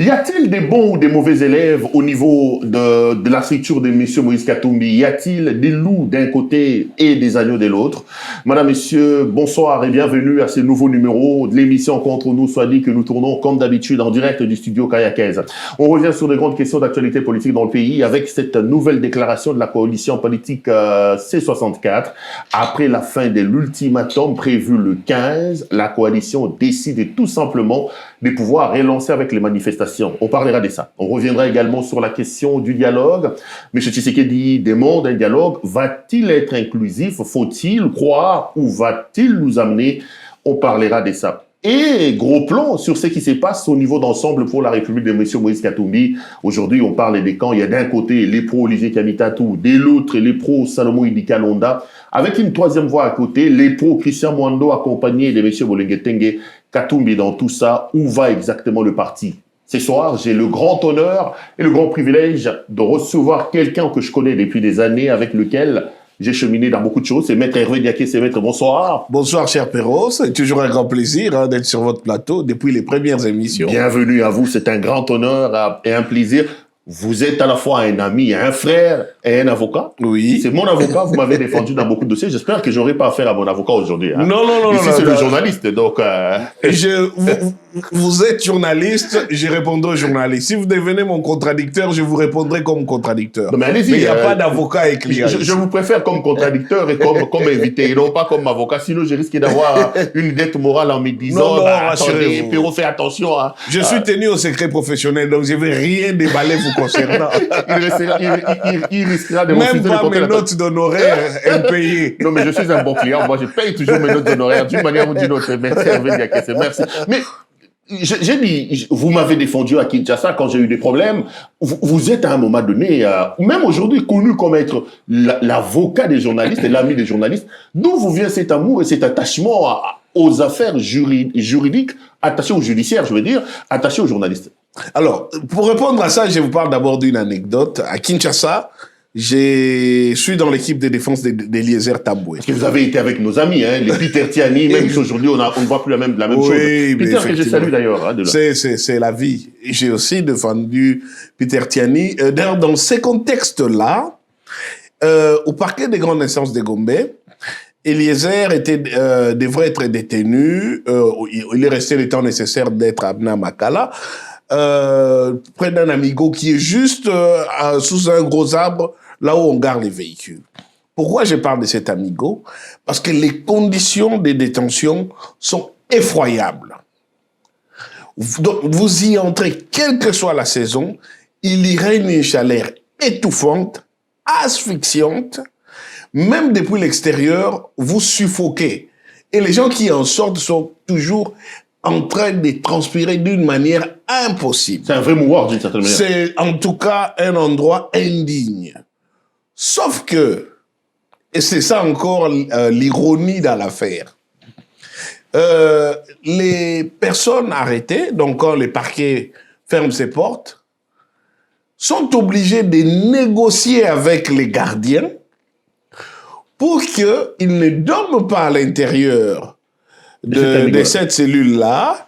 Y a-t-il des bons ou des mauvais élèves au niveau de la structure de M. Moïse Katumbi? Y a-t-il des loups d'un côté et des agneaux de l'autre? Madame, Messieurs, bonsoir et bienvenue à ce nouveau numéro de l'émission Contre nous, soit dit que nous tournons comme d'habitude en direct du studio Kayakez. On revient sur de grandes questions d'actualité politique dans le pays avec cette nouvelle déclaration de la coalition politique C64. Après la fin de l'ultimatum prévu le 15, la coalition décide tout simplement de pouvoir relancer avec les manifestations. On parlera de ça. On reviendra également sur la question du dialogue. M. Tshisekedi demande un dialogue. Va-t-il être inclusif? Faut-il croire ou va-t-il nous amener? On parlera de ça. Et gros plan sur ce qui se passe au niveau d'ensemble pour la République de M. Moïse Katumbi. Aujourd'hui, on parle des camps. Il y a d'un côté les pro-Olivier Kamitatou, de l'autre les pro-Salomon Idikalonda, avec une troisième voix à côté, les pro-Christian Mwando accompagnés de M. Bolengetenge Katumbi. Dans tout ça, où va exactement le parti? Ce soir, j'ai le grand honneur et le grand privilège de recevoir quelqu'un que je connais depuis des années, avec lequel j'ai cheminé dans beaucoup de choses. C'est Maître Hervé Diaké, c'est Maître, bonsoir. Bonsoir, cher Perros. C'est toujours un grand plaisir d'être sur votre plateau depuis les premières émissions. Bienvenue à vous, c'est un grand honneur et un plaisir. Vous êtes à la fois un ami, un frère et un avocat. Oui. C'est mon avocat, vous m'avez défendu dans beaucoup de dossiers. J'espère que j'aurai pas affaire à mon avocat aujourd'hui. Hein. Non. Ici, c'est le journaliste, donc... Vous êtes journaliste, je répondrai aux journalistes. Si vous devenez mon contradicteur, je vous répondrai comme contradicteur. Non, mais allez-y. Mais il n'y a pas d'avocat et client. Je vous préfère comme contradicteur et comme invité, et non pas comme avocat. Sinon, je risque d'avoir une dette morale en me disant, Non, attendez, Perrault, fais attention. Hein. Je suis tenu au secret professionnel, donc je ne vais rien déballer vous concernant. Il risquera de même pas mes notes d'honoraires impayées. Non, mais je suis un bon client. Moi, je paye toujours mes notes d'honoraires d'une manière ou d'une autre. Merci. Mais j'ai dit, vous m'avez défendu à Kinshasa quand j'ai eu des problèmes. Vous êtes à un moment donné, même aujourd'hui, connu comme être l'avocat des journalistes et l'ami des journalistes. D'où vous vient cet amour et cet attachement aux affaires juridiques, attachées au judiciaire, je veux dire, attachées aux journalistes? Alors, pour répondre à ça, je vous parle d'abord d'une anecdote. À Kinshasa, je suis dans l'équipe de défense d'Eliezer Tamboué. Parce que vous avez été avec nos amis, hein, les Peter Tiani, même si aujourd'hui on ne voit plus la même chose. Peter, que je salue d'ailleurs. Hein, c'est la vie. J'ai aussi défendu Peter Tiani. D'ailleurs, dans ces contextes-là, au parquet des grandes instances de Gombe, Eliezer devrait être détenu. Il est resté le temps nécessaire d'être amené à Makala. Près d'un amigo qui est juste sous un gros arbre, là où on garde les véhicules. Pourquoi je parle de cet amigo? Parce que les conditions de détention sont effroyables. Donc, vous y entrez, quelle que soit la saison, il y règne une chaleur étouffante, asphyxiante. Même depuis l'extérieur, vous suffoquez. Et les gens qui en sortent sont toujours en train de transpirer d'une manière impossible. C'est un vrai mouvoir d'une certaine manière. C'est en tout cas un endroit indigne. Sauf que, et c'est ça encore l'ironie dans l'affaire, les personnes arrêtées, donc quand les parquets ferment ses portes, sont obligés de négocier avec les gardiens pour qu'ils ne dorment pas à l'intérieur de cette cellule-là,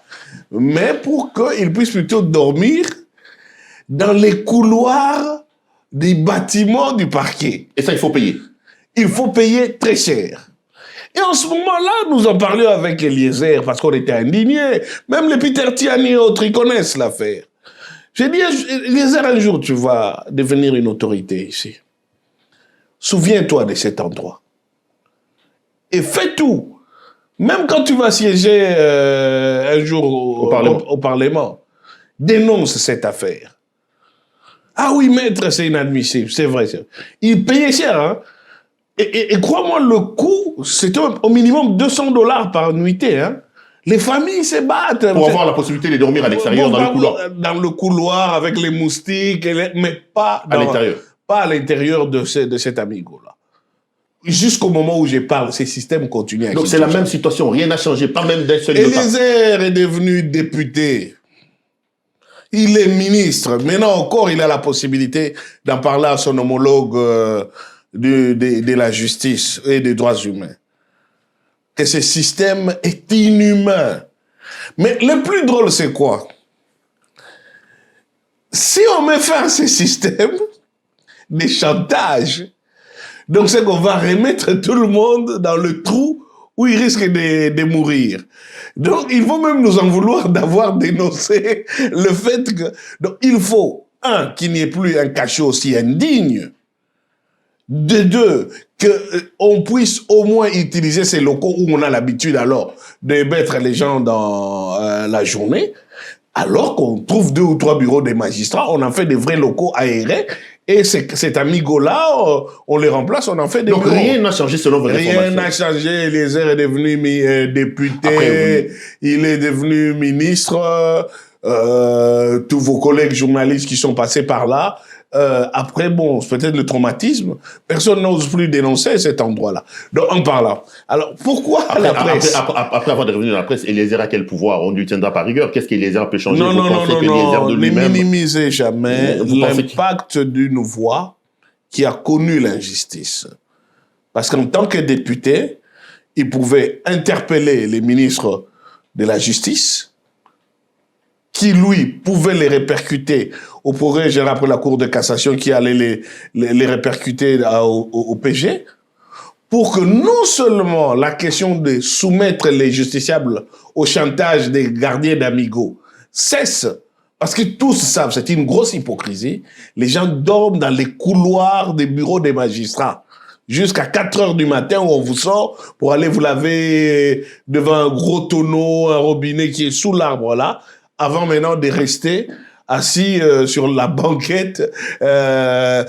mais pour qu'ils puissent plutôt dormir dans les couloirs des bâtiments du parquet. Et ça, il faut payer. Il faut payer très cher. Et en ce moment-là, nous en parlions avec Eliezer parce qu'on était indignés. Même les Peter Tiani et autres, ils connaissent l'affaire. J'ai dit, Eliezer, un jour, tu vas devenir une autorité ici. Souviens-toi de cet endroit. Et fais tout. Même quand tu vas siéger un jour au Parlement, dénonce cette affaire. Ah oui, maître, c'est inadmissible, c'est vrai. Il payait cher, hein. Et crois-moi, le coût, c'était au minimum $200 par nuitée, hein. Les familles se battent. Pour avoir la possibilité de dormir à l'extérieur, dans le couloir. Dans le couloir, avec les moustiques, mais pas à l'intérieur. Pas à l'intérieur de cet amigo-là. Jusqu'au moment où je parle, ces systèmes continuent. Donc c'est la même situation, rien n'a changé, pas même d'un seul iota. Eliezer est devenu député. Il est ministre. Maintenant encore, il a la possibilité d'en parler à son homologue de la justice et des droits humains. Que ce système est inhumain. Mais le plus drôle, c'est quoi? si on met fin à ces systèmes de chantage, donc c'est qu'on va remettre tout le monde dans le trou où il risque de mourir. Donc, ils vont même nous en vouloir d'avoir dénoncé le fait que... Donc, il faut, un, qu'il n'y ait plus un cachot aussi indigne. De deux, qu'on puisse au moins utiliser ces locaux où on a l'habitude alors de mettre les gens dans la journée, alors qu'on trouve 2 ou 3 bureaux des magistrats, on en fait des vrais locaux aérés, et cet amigo-là, on les remplace, on en fait des bureaux. Donc rien n'a changé selon votre information. Rien n'a changé, Eliezer est devenu député, après, il est devenu ministre, tous vos collègues journalistes qui sont passés par là, après, bon, peut-être le traumatisme, personne n'ose plus dénoncer cet endroit-là. Donc, en parlant. Alors, pourquoi la presse après avoir devenu la presse, Eliezer a quel pouvoir? On lui tiendra par rigueur. Qu'est-ce qu'Eliezer peut changer? Non, ne minimisez jamais l'impact d'une voix qui a connu l'injustice. Parce qu'en tant que député, il pouvait interpeller les ministres de la Justice, qui, lui, pouvait les répercuter au progrès général après la Cour de cassation, qui allait les répercuter au PG, pour que non seulement la question de soumettre les justiciables au chantage des gardiens d'Amigo cesse, parce que tous savent, c'est une grosse hypocrisie, les gens dorment dans les couloirs des bureaux des magistrats, jusqu'à 4 heures du matin où on vous sort pour aller vous laver devant un gros tonneau, un robinet qui est sous l'arbre là, avant maintenant de rester assis sur la banquette qu'on a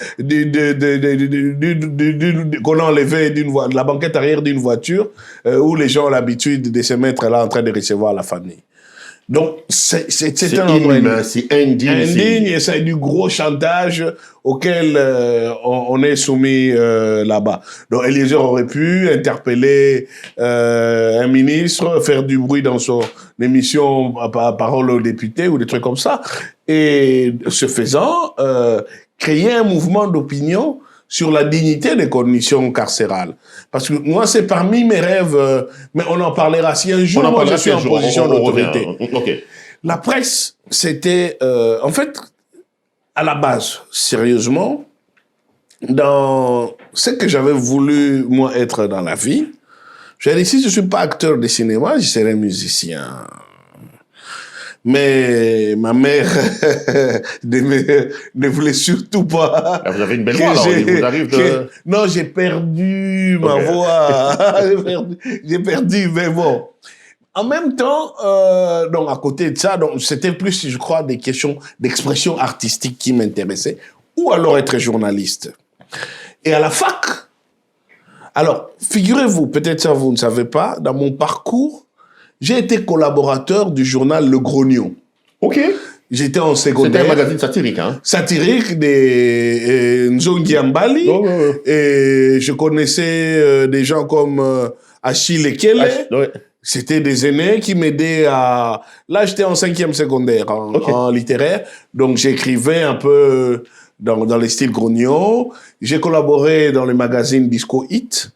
enlevé de la banquette arrière d'une voiture où les gens ont l'habitude de se mettre là en train de recevoir la famille. Donc, c'est un endroit c'est indigne. Et c'est du gros chantage auquel on est soumis là-bas. Donc, Eliezer aurait pu interpeller un ministre, faire du bruit dans son émission par parole aux députés ou des trucs comme ça. Et ce faisant, créer un mouvement d'opinion sur la dignité des conditions carcérales. Parce que moi, c'est parmi mes rêves, mais on en parlera si un jour moi, je suis en position d'autorité. Okay. La presse, c'était, en fait, à la base, sérieusement, dans ce que j'avais voulu, moi, être dans la vie, j'ai dit, si je ne suis pas acteur de cinéma, je serai musicien. Mais ma mère ne voulait surtout pas. Vous avez une belle voix, alors, il vous arrive de... Non, j'ai perdu ma voix. J'ai perdu, mais bon. En même temps, donc à côté de ça, donc c'était plus, je crois, des questions d'expression artistique qui m'intéressaient, ou alors être journaliste. Et à la fac, alors, figurez-vous, peut-être ça vous ne savez pas, dans mon parcours, j'ai été collaborateur du journal Le Grognon. OK. J'étais en secondaire. C'était un magazine satirique, hein? Satirique des Nzongi Ambali. Et je connaissais des gens comme Achille Ekele. Ouais. C'était des aînés qui m'aidaient à... Là, j'étais en 5e secondaire, en littéraire. Donc, j'écrivais un peu dans les styles Grognon. J'ai collaboré dans le magazine Disco Hit,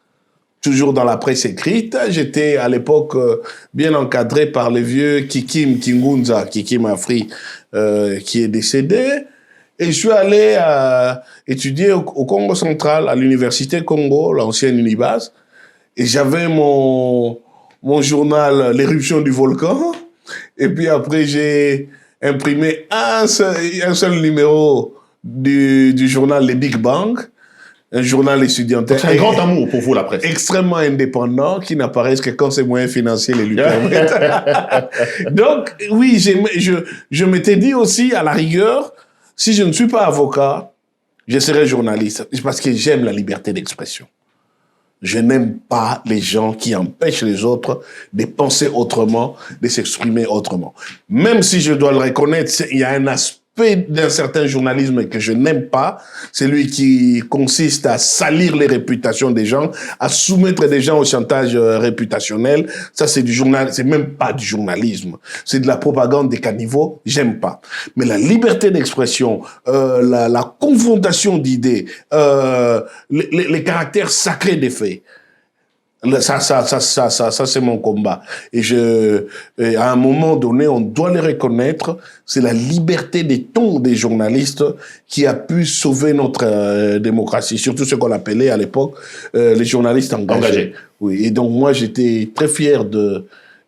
toujours dans la presse écrite. J'étais à l'époque bien encadré par le vieux Kikim Kingunza, Kikim Afri, qui est décédé. Et je suis allé étudier au Congo central, à l'université Congo, l'ancienne Unibase. Et j'avais mon journal L'éruption du volcan. Et puis après, j'ai imprimé un seul numéro du journal Les Big Bang. Un journal étudiantin. C'est un grand amour pour vous, la presse. Extrêmement indépendant, qui n'apparaissent que quand ses moyens financiers les lui permettent. Donc, oui, je m'étais dit aussi, à la rigueur, si je ne suis pas avocat, je serai journaliste. Parce que j'aime la liberté d'expression. Je n'aime pas les gens qui empêchent les autres de penser autrement, de s'exprimer autrement. Même si je dois le reconnaître, il y a un aspect d'un certain journalisme que je n'aime pas, celui qui consiste à salir les réputations des gens, à soumettre des gens au chantage réputationnel. Ça, c'est du journal, c'est même pas du journalisme. C'est de la propagande des caniveaux. J'aime pas. Mais la liberté d'expression, la confrontation d'idées, les caractères sacrés des faits, Ça, c'est mon combat. Et à un moment donné, on doit le reconnaître, c'est la liberté des tons des journalistes qui a pu sauver notre démocratie, surtout ce qu'on appelait à l'époque les journalistes engagés. Oui. Et donc moi, j'étais très fier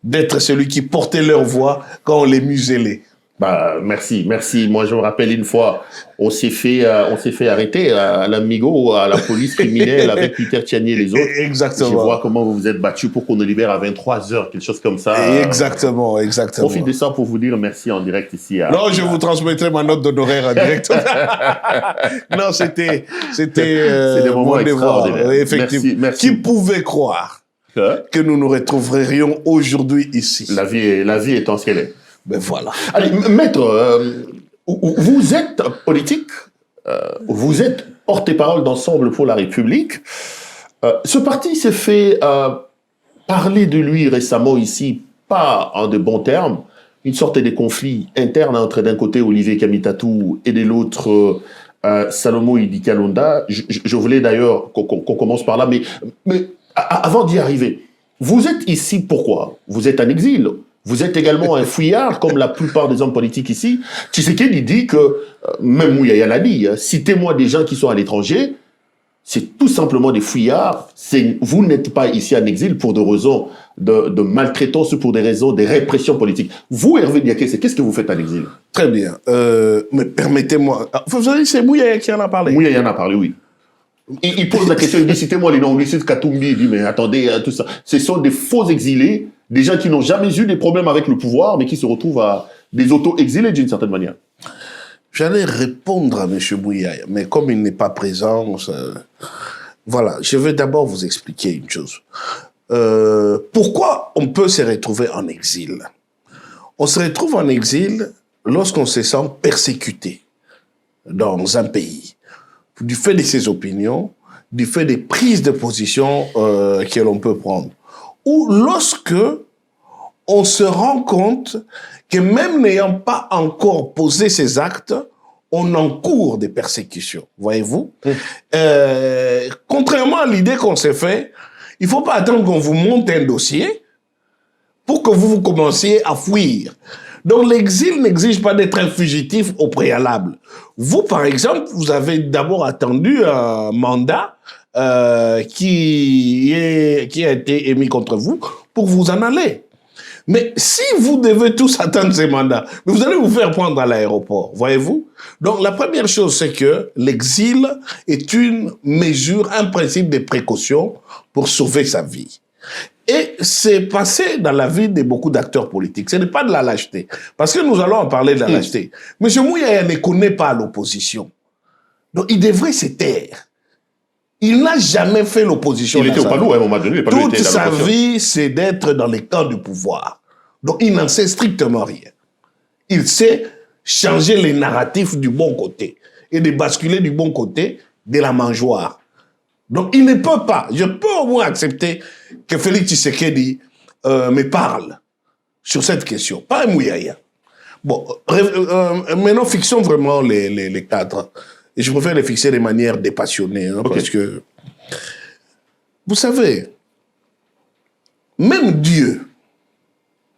d'être celui qui portait leur voix quand on les muselait. Bah, merci. Moi, je me rappelle une fois, on s'est fait arrêter à l'Amigo, à la police criminelle avec Peter Tiani et les autres. Exactement. Je vois comment vous vous êtes battus pour qu'on nous libère à 23h, quelque chose comme ça. Exactement. Profite de ça pour vous dire merci en direct ici. Non, je vous transmettrai ma note d'honoraire en direct. Non, c'était des moments extraordinaires. Effectivement. Merci. Qui pouvait croire que nous nous retrouverions aujourd'hui ici? La vie étant ce qu'elle est. Ben voilà. Allez, maître, vous êtes politique, vous êtes porte-parole d'Ensemble pour la République. Ce parti s'est fait parler de lui récemment ici, pas en de bons termes, une sorte de conflit interne entre d'un côté Olivier Kamitatou et de l'autre Salomo Idi Kalonda. Je voulais d'ailleurs qu'on commence par là, mais avant d'y arriver, vous êtes ici pourquoi? Vous êtes en exil. Vous êtes également un fouillard, comme la plupart des hommes politiques ici. Tshisekedi dit que, même Mouyaya l'a dit, citez-moi des gens qui sont à l'étranger, c'est tout simplement des fouillards. Vous n'êtes pas ici en exil pour des raisons de maltraitance ou pour des raisons de répression politique. Vous, Hervé Diakese, qu'est-ce que vous faites en exil? Très bien. Mais permettez-moi... Vous savez, c'est Mouyaya qui en a parlé. Mouyaya en a parlé, oui. Il pose la question, il dit, citez-moi les noms. Lucide Katumbi, il dit, mais attendez, tout ça. Ce sont des faux exilés, des gens qui n'ont jamais eu des problèmes avec le pouvoir, mais qui se retrouvent à des auto-exilés d'une certaine manière. J'allais répondre à M. Mouyaya, mais comme il n'est pas présent, voilà, je vais d'abord vous expliquer une chose. Pourquoi on peut se retrouver en exil? On se retrouve en exil lorsqu'on se sent persécuté dans un pays, du fait de ses opinions, du fait des prises de position que l'on peut prendre. Ou lorsque on se rend compte que même n'ayant pas encore posé ses actes, on encourt des persécutions, voyez-vous. Contrairement à l'idée qu'on s'est fait, il ne faut pas attendre qu'on vous monte un dossier pour que vous commenciez à fuir. Donc l'exil n'exige pas d'être un fugitif au préalable. Vous, par exemple, vous avez d'abord attendu un mandat qui a été émis contre vous pour vous en aller. Mais si vous devez tous attendre ces mandats, vous allez vous faire prendre à l'aéroport, voyez-vous? Donc la première chose, c'est que l'exil est une mesure, un principe de précaution pour sauver sa vie. Et c'est passé dans la vie de beaucoup d'acteurs politiques. Ce n'est pas de la lâcheté. Parce que nous allons en parler de la lâcheté. M. Mouyaya ne connaît pas l'opposition. Donc il devrait se taire. Il n'a jamais fait l'opposition. Il était au Palou à un moment donné. Toute sa vie, c'est d'être dans les camps du pouvoir. Donc il n'en sait strictement rien. Il sait changer les narratifs du bon côté et de basculer du bon côté de la mangeoire. Donc il ne peut pas, je peux au moins accepter que Félix Tshisekedi me parle sur cette question, pas un Mouyaya. Bon, maintenant fixons vraiment les cadres. Et je préfère les fixer de manière dépassionnée, hein, parce que, vous savez, même Dieu,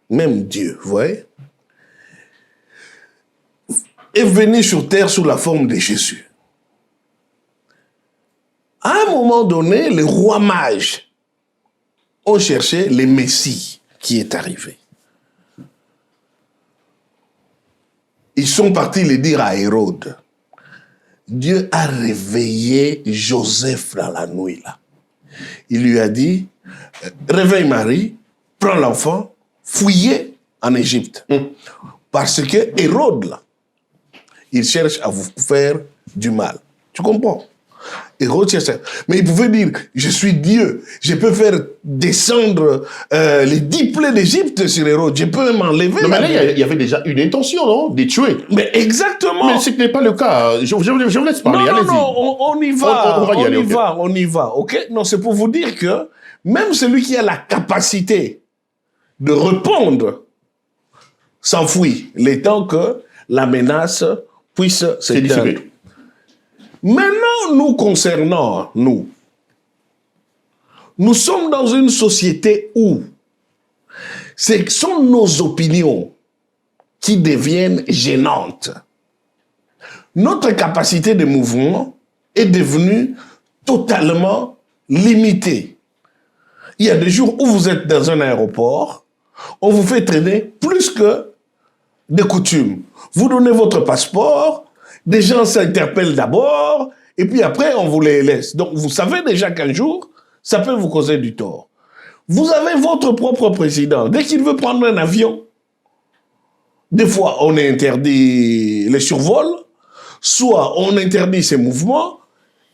vous voyez, est venu sur terre sous la forme de Jésus. À un moment donné, les rois mages ont cherché le Messie qui est arrivé. Ils sont partis le dire à Hérode. Dieu a réveillé Joseph dans la nuit là. Il lui a dit, réveille Marie, prends l'enfant, fuyez en Égypte. Parce que Hérode là, il cherche à vous faire du mal. Tu comprends? Hérode cherche. Mais il pouvait dire, je suis Dieu, je peux faire descendre les 10 plaies d'Égypte sur Hérode, je peux m'enlever. Non, mais là, il y avait déjà une intention, non? De tuer. Mais exactement. Mais ce n'est pas le cas. Je vous laisse parler, allez-y. Non, on y va. On y va, ok? Non, c'est pour vous dire que même celui qui a la capacité de répondre s'enfuit, le temps que la menace puisse s'éteindre. Maintenant, nous concernant, nous Nous sommes dans une société où ce sont nos opinions qui deviennent gênantes. Notre capacité de mouvement est devenue totalement limitée. Il y a des jours où vous êtes dans un aéroport, on vous fait traîner plus que de coutume. Vous donnez votre passeport, des gens s'interpellent d'abord, et puis après, on vous les laisse. Donc, vous savez déjà qu'un jour, ça peut vous causer du tort. Vous avez votre propre président. Dès qu'il veut prendre un avion, des fois, on interdit les survols, soit on interdit ses mouvements,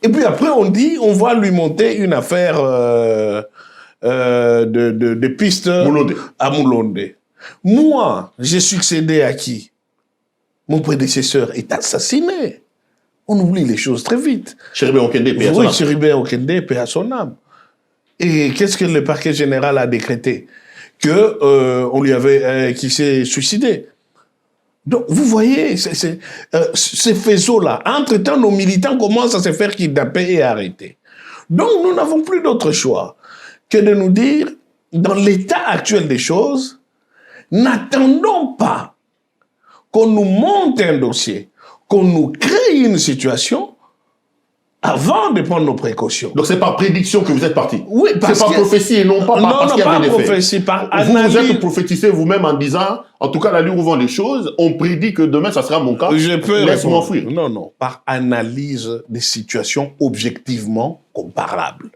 et puis après, on dit, on va lui monter une affaire de pistes à Moulonde. Moi, j'ai succédé à qui? Mon prédécesseur est assassiné. On oublie les choses très vite. Chéribé Okende, paix à son âme. Oui, Chéribé Okende, paix à son âme. Et qu'est-ce que le parquet général a décrété? On lui avait, qu'il s'est suicidé. Donc, vous voyez, ces faisceaux-là, entre-temps, nos militants commencent à se faire kidnapper et arrêter. Donc, nous n'avons plus d'autre choix que de nous dire, dans l'état actuel des choses, n'attendons pas qu'on nous monte un dossier, qu'on nous crée une situation avant de prendre nos précautions. Donc c'est par prédiction que vous êtes parti. Oui, parce c'est par prophétie et non pas parce qu'il y avait des faits. Non, pas prophétie, par analyse. Vous êtes prophétisé vous-même en disant, en tout cas, l'allure où vont les choses, on prédit que demain, ça sera mon cas. Je peux laisse-moi fuir. Non, par analyse des situations objectivement comparables.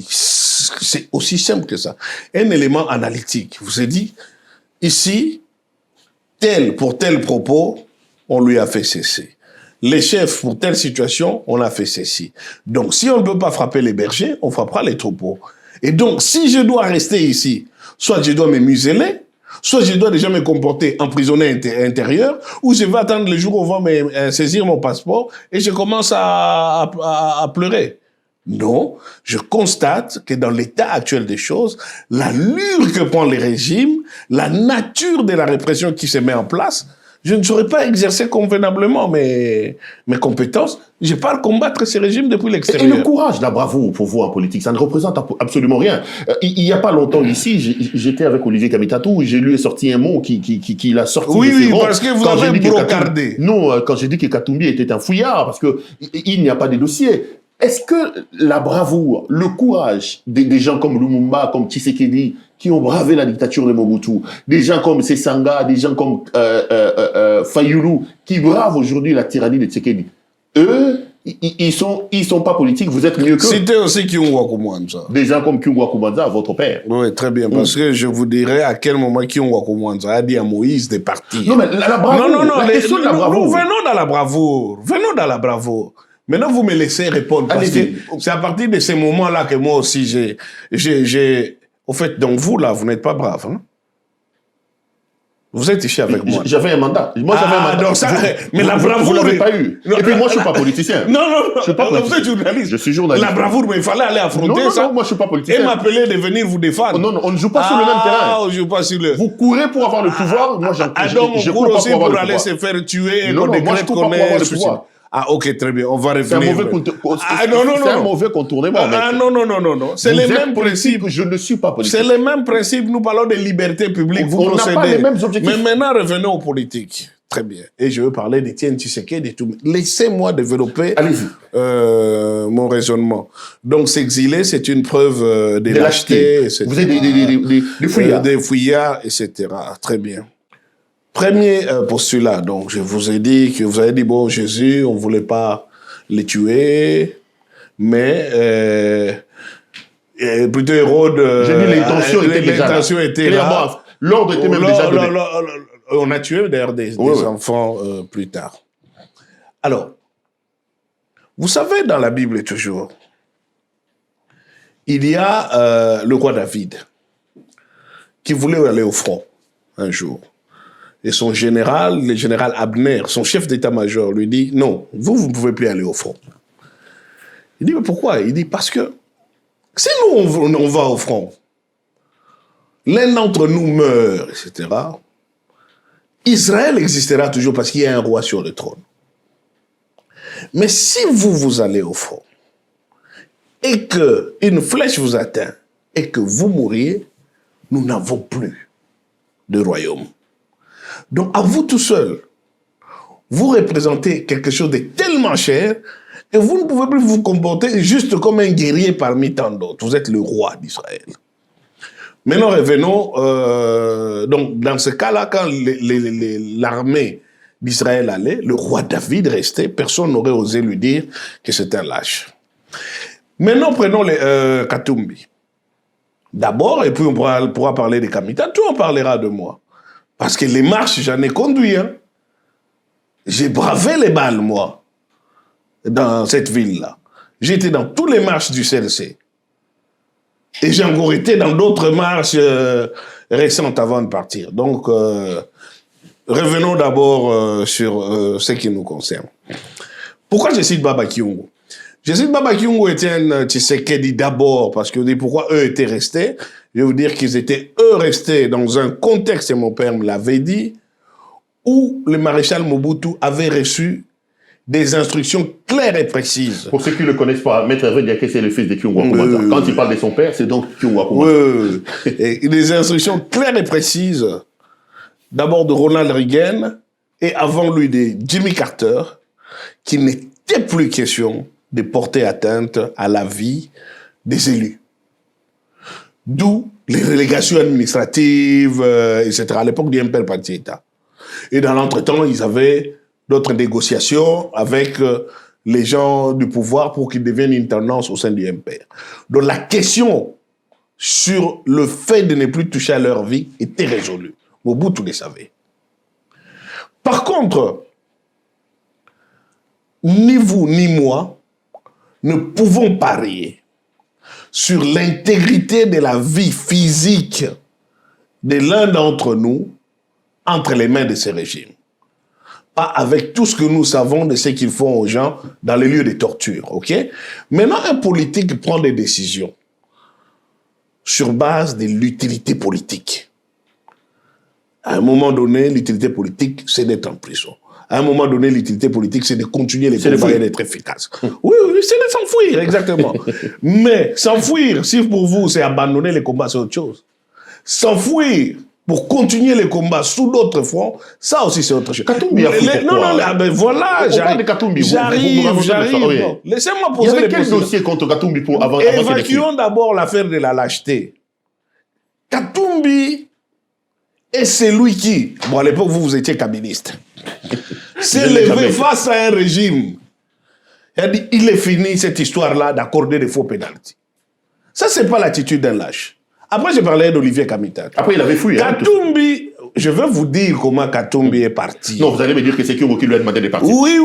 C'est aussi simple que ça. Un élément analytique. Vous avez dit, ici, pour tel propos, on lui a fait cesser. Les chefs, pour telle situation, on a fait ceci. Donc, si on ne peut pas frapper les bergers, on frappera les troupeaux. Et donc, si je dois rester ici, soit je dois me museler, soit je dois déjà me comporter emprisonné intérieur, ou je vais attendre le jour où on va me saisir mon passeport et je commence à pleurer. Non, je constate que dans l'état actuel des choses, l'allure que prend les régimes, la nature de la répression qui se met en place, je ne saurais pas exercer convenablement mes compétences. Je n'ai pas à combattre ces régimes depuis l'extérieur. Et le courage, la bravoure pour vous en politique, ça ne représente absolument rien. Il n'y a pas longtemps ici, j'étais avec Olivier Kamitatou, j'ai lu et sorti un mot qu'il a sorti. Oui, parce que vous avez brocardé. Non, quand j'ai dit que Katumbi était un fouillard, parce qu'il n'y a pas de dossier. Est-ce que la bravoure, le courage des gens comme Lumumba, comme Tshisekedi, qui ont bravé la dictature de Mobutu, des gens comme Sesanga, des gens comme Fayulu, qui bravent aujourd'hui la tyrannie de Tshisekedi, eux, ils sont pas politiques, vous êtes mieux qu'eux. C'était aussi Kyungwa Koumanza. Des gens comme Kyungwa Koumanza, votre père. Oui, très bien, parce que je vous dirai à quel moment Kyungwa Koumanza a dit à Moïse de partir. Non, mais la bravoure, la question de la bravoure. Nous venons dans la bravoure. Maintenant, vous me laissez répondre, parce que c'est à partir de ces moments-là que moi aussi, au fait, donc vous, là, vous n'êtes pas brave, hein? Vous êtes ici avec moi. J'avais un mandat. Moi, j'avais un mandat. Donc ça, mais la bravoure... Vous l'avez pas eu. Et puis moi, je suis pas politicien. Non, je suis pas politicien. Vous êtes journaliste. Je suis journaliste. La bravoure, mais il fallait aller affronter ça. Non, moi, je suis pas politicien. Et m'appeler de venir vous défendre. Non, on ne joue pas sur le même terrain. On ne joue pas sur le... Vous courez pour avoir le pouvoir. Moi, je cours aussi pour aller se faire tuer et qu'on décrète qu'on est suicide. Ah, ok, très bien, on va revenir. C'est un mauvais contournement. Non. C'est les mêmes principes. Je ne suis pas politique. C'est les mêmes principes. Nous parlons de liberté publique. On n'a pas les mêmes objectifs. Mais maintenant, revenons aux politiques. Très bien. Et je veux parler d'Étienne Tshisekedi et tout. Laissez-moi développer mon raisonnement. Donc, s'exiler, c'est une preuve de lâcheté, etc. Vous êtes des fouillards. Des fouillards, etc. Très bien. Premier postulat, donc je vous ai dit que vous avez dit, bon, Jésus, on ne voulait pas les tuer, mais plutôt Hérode... J'ai dit l'intention était là. L'ordre était même déjà donné. On a tué d'ailleurs des enfants plus tard. Alors, vous savez, dans la Bible toujours, il y a le roi David qui voulait aller au front un jour. Et son général, le général Abner, son chef d'état-major, lui dit « Non, vous ne pouvez plus aller au front. » Il dit « Mais pourquoi ?» Il dit « Parce que si nous, on va au front, l'un d'entre nous meurt, etc., Israël existera toujours parce qu'il y a un roi sur le trône. Mais si vous allez au front, et qu'une flèche vous atteint et que vous mouriez, nous n'avons plus de royaume. Donc, à vous tout seul, vous représentez quelque chose de tellement cher que vous ne pouvez plus vous comporter juste comme un guerrier parmi tant d'autres. Vous êtes le roi d'Israël. Maintenant, revenons. Donc, dans ce cas-là, quand l'armée d'Israël allait, le roi David restait. Personne n'aurait osé lui dire que c'était un lâche. Maintenant, prenons Katumbi. D'abord, et puis on pourra parler des Kamita. Tu en parleras de moi. Parce que les marches, j'en ai conduit. Hein. J'ai bravé les balles, moi, dans cette ville-là. J'étais dans toutes les marches du CLC. Et j'ai encore été dans d'autres marches récentes avant de partir. Donc, revenons d'abord sur ce qui nous concerne. Pourquoi je cite Baba Kiungo? Je cite Baba Kiungo et Etienne Tshisekedi d'abord, parce que pourquoi eux étaient restés. Je vais vous dire qu'ils étaient, eux, restés dans un contexte, et mon père me l'avait dit, où le maréchal Mobutu avait reçu des instructions claires et précises. Pour ceux qui ne le connaissent pas, Maître Hervé Diaké, c'est le fils de Kyungwa Komata. Quand il parle de son père, c'est donc Kyungwa Komata. Et des instructions claires et précises, d'abord de Ronald Reagan, et avant lui de Jimmy Carter, qu'il n'était plus question de porter atteinte à la vie des élus. D'où les relégations administratives, etc. À l'époque du MPL Parti-État. Et dans l'entretemps, ils avaient d'autres négociations avec les gens du pouvoir pour qu'ils deviennent une tendance au sein du MPR. Donc la question sur le fait de ne plus toucher à leur vie était résolue. Mobutu le savait. Par contre, ni vous ni moi ne pouvons parier sur l'intégrité de la vie physique de l'un d'entre nous entre les mains de ces régimes. Pas avec tout ce que nous savons de ce qu'ils font aux gens dans les lieux de torture, ok? Maintenant, un politique prend des décisions sur base de l'utilité politique. À un moment donné, l'utilité politique, c'est d'être en prison. À un moment donné, l'utilité politique, c'est de continuer les combats et d'être efficace. Oui, c'est de s'enfuir, exactement. Mais s'enfuir, si pour vous, c'est abandonner les combats, c'est autre chose. S'enfuir pour continuer les combats sous d'autres fronts, ça aussi c'est autre chose. Katumbi non, ben voilà, j'arrive. J'arrive. Laissez-moi poser les quel dossier contre Katumbi pour avant évacuons d'abord l'affaire de la lâcheté. Katumbi est celui qui, bon à l'époque vous étiez kabiniste, s'est levé face à un régime. Il a dit, il est fini cette histoire-là d'accorder des faux pénaltys. Ça c'est pas l'attitude d'un lâche. Après, j'ai parlé d'Olivier Kamita. Après, il avait fui. Katumbi, je vais vous dire comment Katumbi est parti. Non, vous allez me dire que c'est Kyungo qui lui a demandé de partir. Oui.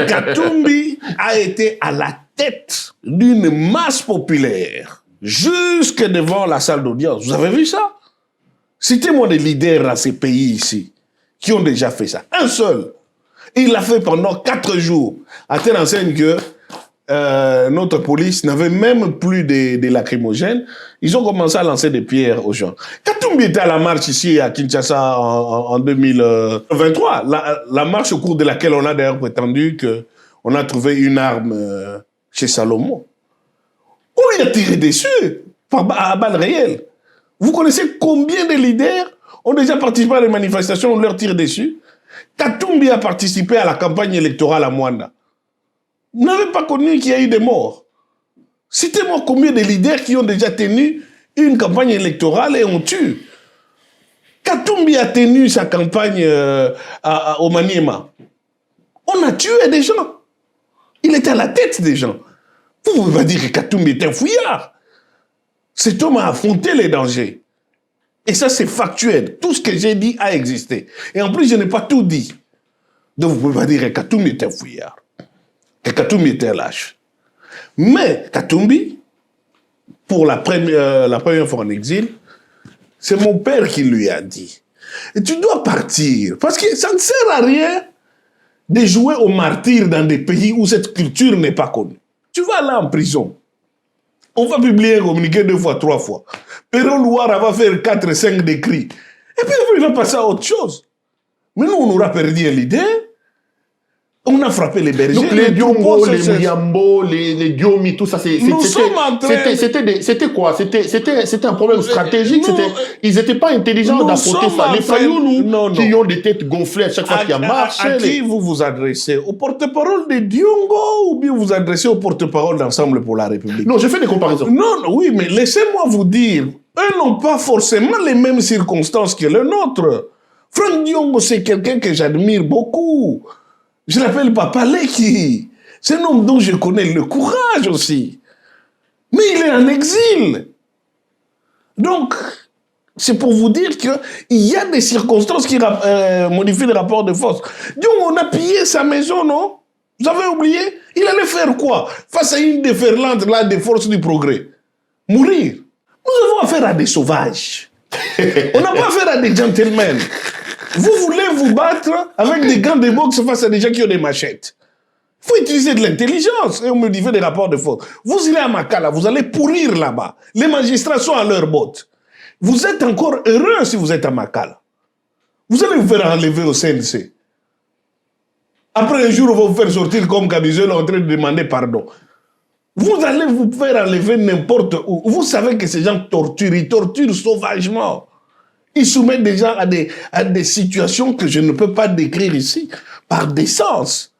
Katumbi a été à la tête d'une masse populaire jusque devant la salle d'audience. Vous avez vu ça? Citez-moi des leaders dans ces pays ici qui ont déjà fait ça. Un seul. Il l'a fait pendant 4 jours. À telle enseigne que notre police n'avait même plus de lacrymogènes. Ils ont commencé à lancer des pierres aux gens. Katumbi était à la marche ici à Kinshasa en 2023. La marche au cours de laquelle on a d'ailleurs prétendu qu'on a trouvé une arme chez Salomon. On lui a tiré dessus à balles réelles. Vous connaissez combien de leaders ont déjà participé à des manifestations, on leur tire dessus? Katumbi a participé à la campagne électorale à Mwanda. Vous n'avez pas connu qu'il y a eu des morts. Citez-moi combien de leaders qui ont déjà tenu une campagne électorale et on tue. Katumbi a tenu sa campagne au Maniema. On a tué des gens. Il était à la tête des gens. Vous ne pouvez pas dire que Katumbi est un fouillard. Cet homme a affronté les dangers. Et ça, c'est factuel. Tout ce que j'ai dit a existé. Et en plus, je n'ai pas tout dit. Donc, vous ne pouvez pas dire que Katumbi est un fouillard. Que Katumbi était un lâche. Mais Katumbi, pour la première fois en exil, c'est mon père qui lui a dit. Et tu dois partir. Parce que ça ne sert à rien de jouer au martyr dans des pays où cette culture n'est pas connue. Tu vas aller en prison. On va publier un communiqué 2 fois, 3 fois. Perron Louara va faire 4, 5 décrits. Et puis il va passer à autre chose. Mais nous, on aura perdu un leader. On a frappé les bergers. Donc les Diongo, les Muyambo, les Diomi, tout ça, c'était quoi? C'était un problème stratégique. Ils n'étaient pas intelligents d'affronter ça. Les Fayoulou qui ont des têtes gonflées à chaque fois qu'il y a marche. À qui vous vous adressez? Au porte-parole des Diongo ou bien vous vous adressez au porte-parole d'Ensemble pour la République? Non, je fais des comparaisons. Non, oui, mais laissez-moi vous dire, eux n'ont pas forcément les mêmes circonstances que les nôtres. Franck Diongo, c'est quelqu'un que j'admire beaucoup. Je l'appelle Papa Leki. C'est un homme dont je connais le courage aussi. Mais il est en exil. Donc, c'est pour vous dire qu'il y a des circonstances qui modifient les rapports de force. Diongo, on a pillé sa maison, non? Vous avez oublié? Il allait faire quoi? Face à une déferlante là, des forces du progrès. Mourir. Nous avons affaire à des sauvages. On n'a pas affaire à des gentlemen. Vous voulez vous battre avec des gants de boxe face à des gens qui ont des machettes. Il faut utiliser de l'intelligence et on modifie des rapports de force. Vous allez à Makala, vous allez pourrir là-bas. Les magistrats sont à leur botte. Vous êtes encore heureux si vous êtes à Makala. Vous allez vous faire enlever au CNC. Après un jour, on va vous faire sortir comme Kabizel en train de demander pardon. Vous allez vous faire enlever n'importe où. Vous savez que ces gens torturent, ils torturent sauvagement. Ils soumettent des gens à des situations que je ne peux pas décrire ici, par décence.